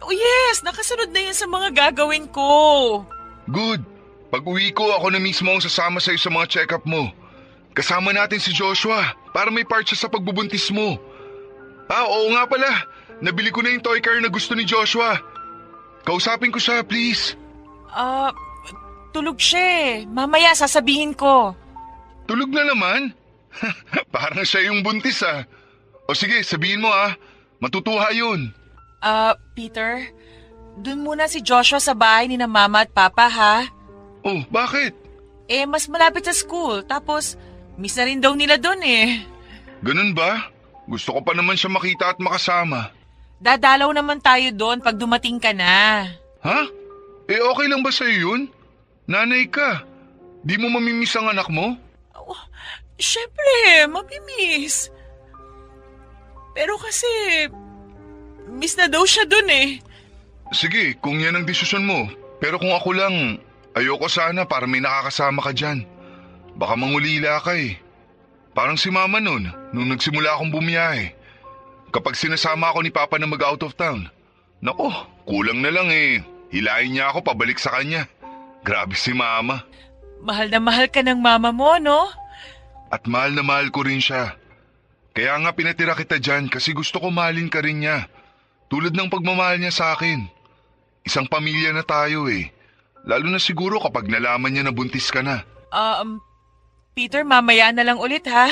Oh yes, nakasunod na yan sa mga gagawin ko. Good. Pag uwi ko, ako na mismo ang sasama sa'yo sa mga check-up mo. Kasama natin si Joshua para may part siya sa pagbubuntis mo. Oo nga pala. Nabili ko na yung toy car na gusto ni Joshua. Kausapin ko siya, please. Tulog siya eh. Mamaya sasabihin ko. Tulog na naman? Parang siya yung buntis O sige, sabihin mo Matutuwa yun. Peter, dun muna si Joshua sa bahay ni na Mama at Papa ha. Oh, bakit? Mas malapit sa school. Tapos, miss na rin daw nila dun eh. Ganun ba? Gusto ko pa naman siya makita at makasama. Dadalaw naman tayo doon pag dumating ka na. Ha? Okay lang ba sa'yo yun? Nanay ka. Di mo mamimiss ang anak mo? Siyempre, mamimiss. Pero kasi, miss na daw siya dun eh. Sige, kung yan ang desisyon mo. Pero kung ako lang, ayoko sana para may nakakasama ka dyan. Baka mangulila ka eh. Parang si Mama nun, nung nagsimula akong bumiyahe. Kapag sinasama ako ni Papa na mag-out of town, nako, kulang na lang eh. Hilahin niya ako pabalik sa kanya. Grabe si Mama. Mahal na mahal ka ng mama mo, no? At mahal na mahal ko rin siya. Kaya nga pinatira kita dyan kasi gusto ko mahalin ka rin niya. Tulad ng pagmamahal niya sa akin. Isang pamilya na tayo eh. Lalo na siguro kapag nalaman niya na buntis ka na. Peter, mamaya na lang ulit ha.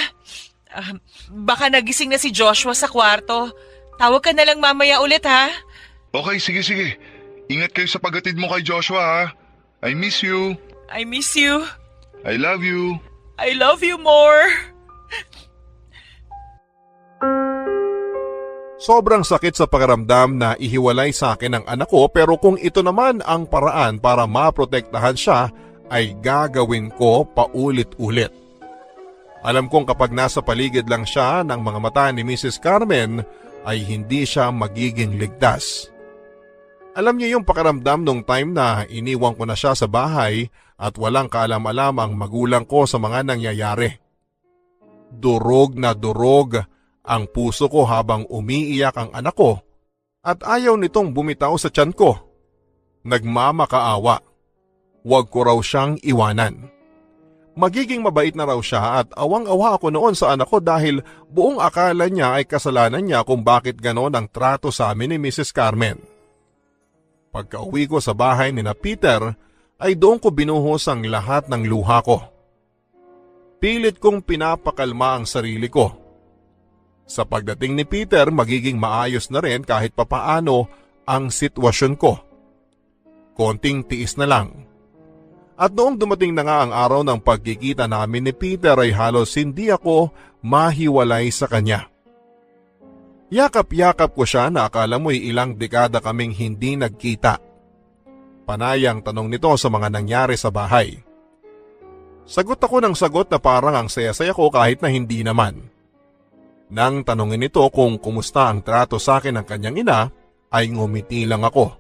Baka nagising na si Joshua sa kwarto. Tawag ka na lang mamaya ulit ha. Okay, sige. Ingat kayo sa paghatid mo kay Joshua ha. I miss you. I miss you. I love you. I love you more. Sobrang sakit sa pakiramdam na ihiwalay sa akin ang anak ko pero kung ito naman ang paraan para maprotektahan siya ay gagawin ko paulit-ulit. Alam kong kapag nasa paligid lang siya ng mga mata ni Mrs. Carmen ay hindi siya magiging ligtas. Alam niyo yung pakiramdam nung time na iniwan ko na siya sa bahay at walang kaalam-alam ang magulang ko sa mga nangyayari. Durog na durog ang puso ko habang umiiyak ang anak ko at ayaw nitong bumitaw sa tiyan ko. Nagmamakaawa. Huwag ko raw siyang iwanan. Magiging mabait na raw siya at awang-awa ako noon sa anak ko dahil buong akala niya ay kasalanan niya kung bakit ganon ang trato sa amin ni Mrs. Carmen. Pagka-uwi ko sa bahay ni na Peter ay doon ko binuhos ang lahat ng luha ko. Pilit kong pinapakalma ang sarili ko. Sa pagdating ni Peter magiging maayos na rin kahit papaano ang sitwasyon ko. Konting tiis na lang. At noong dumating na nga ang araw ng pagkikita namin ni Peter ay halos hindi ako mahiwalay sa kanya. Yakap-yakap ko siya na akala mo'y ilang dekada kaming hindi nagkita. Panayang tanong nito sa mga nangyari sa bahay. Sagot ako ng sagot na parang ang saya-saya ko kahit na hindi naman. Nang tanongin nito kung kumusta ang trato sa akin ng kanyang ina, ay ngumiti lang ako.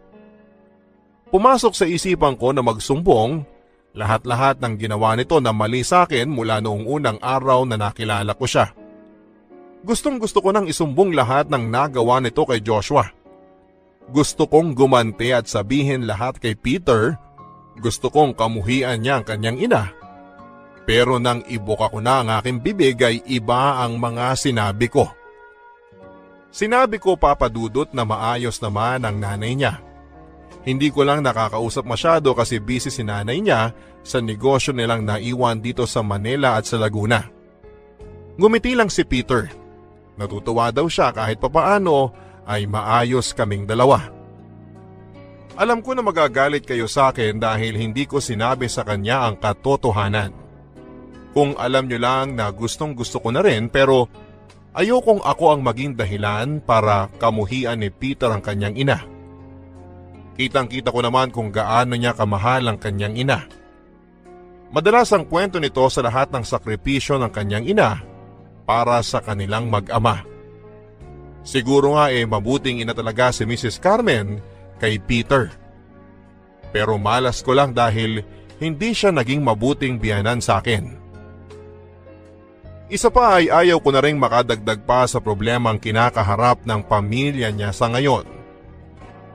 Pumasok sa isipan ko na magsumbong, lahat-lahat ng ginawa nito na mali sa akin mula noong unang araw na nakilala ko siya. Gustong-gusto ko nang isumbong lahat ng nagawa nito kay Joshua. Gusto kong gumanti at sabihin lahat kay Peter. Gusto kong kamuhian niya ang kanyang ina. Pero nang ibuka ko na ang aking bibig ay iba ang mga sinabi ko. Sinabi ko papadudot na maayos naman ang nanay niya. Hindi ko lang nakakausap masyado kasi busy si nanay niya sa negosyo nilang naiwan dito sa Manila at sa Laguna. Ngumiti lang si Peter. Natutuwa daw siya kahit papaano ay maayos kaming dalawa. Alam ko na magagalit kayo sa akin dahil hindi ko sinabi sa kanya ang katotohanan. Kung alam nyo lang na gustong gusto ko na rin pero ayokong ako ang maging dahilan para kamuhian ni Peter ang kanyang ina. Kitang-kita ko naman kung gaano niya kamahal ang kanyang ina. Madalas ang kwento nito sa lahat ng sakripisyo ng kanyang ina para sa kanilang mag-ama. Siguro nga mabuting ina talaga si Mrs. Carmen kay Peter. Pero malas ko lang dahil hindi siya naging mabuting biyanan sa akin. Isa pa ay ayaw ko na rin makadagdag pa sa problemang kinakaharap ng pamilya niya sa ngayon.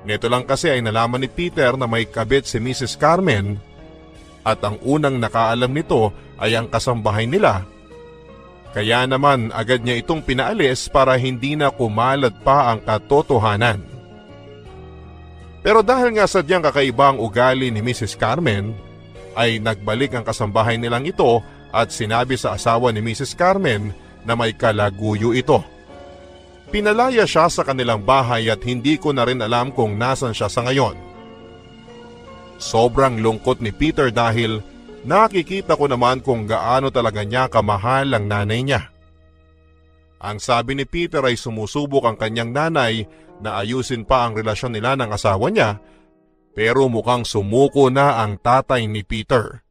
Nito lang kasi ay nalaman ni Peter na may kabit si Mrs. Carmen at ang unang nakaalam nito ay ang kasambahay nila. Kaya naman agad niya itong pinaalis para hindi na kumalat pa ang katotohanan. Pero dahil nga sadyang kakaiba ang ugali ni Mrs. Carmen, ay nagbalik ang kasambahay nilang ito at sinabi sa asawa ni Mrs. Carmen na may kalaguyo ito. Pinalaya siya sa kanilang bahay at hindi ko na rin alam kung nasan siya sa ngayon. Sobrang lungkot ni Peter dahil nakikita ko naman kung gaano talaga niya kamahal ang nanay niya. Ang sabi ni Peter ay sumusubok ang kanyang nanay na ayusin pa ang relasyon nila ng asawa niya, pero mukhang sumuko na ang tatay ni Peter.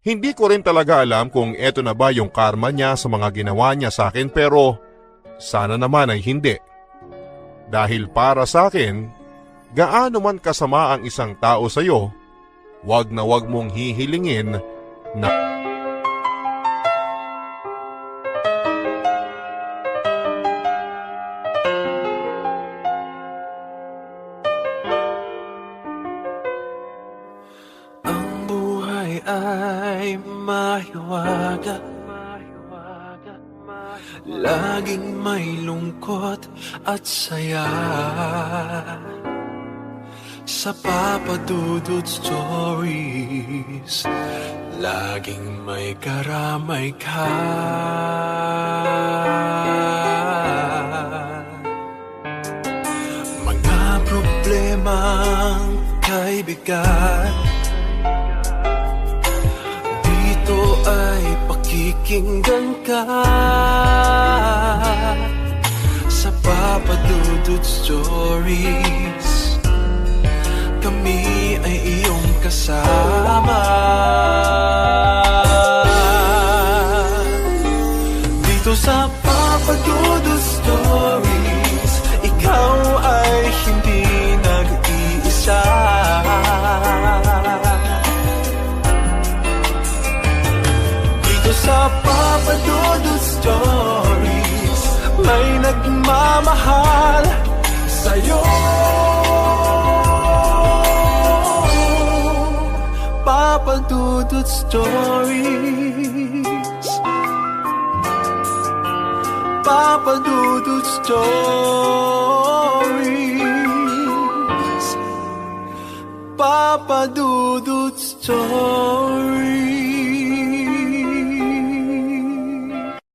Hindi ko rin talaga alam kung eto na ba yung karma niya sa mga ginawa niya sa akin pero sana naman ay hindi. Dahil para sa akin, gaano man kasama ang isang tao sa iyo, wag na wag mong hihilingin na ang buhay ay mahiwaga, laging may lungkot at saya. Sa Papa Dudut Stories, laging may karamay ka. Mga problemang kaibigan, dito ay pakikinggan ka. Sa Papa Dudut Stories, kami ay iyong kasama. Dito sa Papa Dudut Stories, ikaw ay hindi nag-iisa. pagmamahal sa'yo. Papa Dudut Stories, Papa Dudut Stories, Papa Dudut Stories.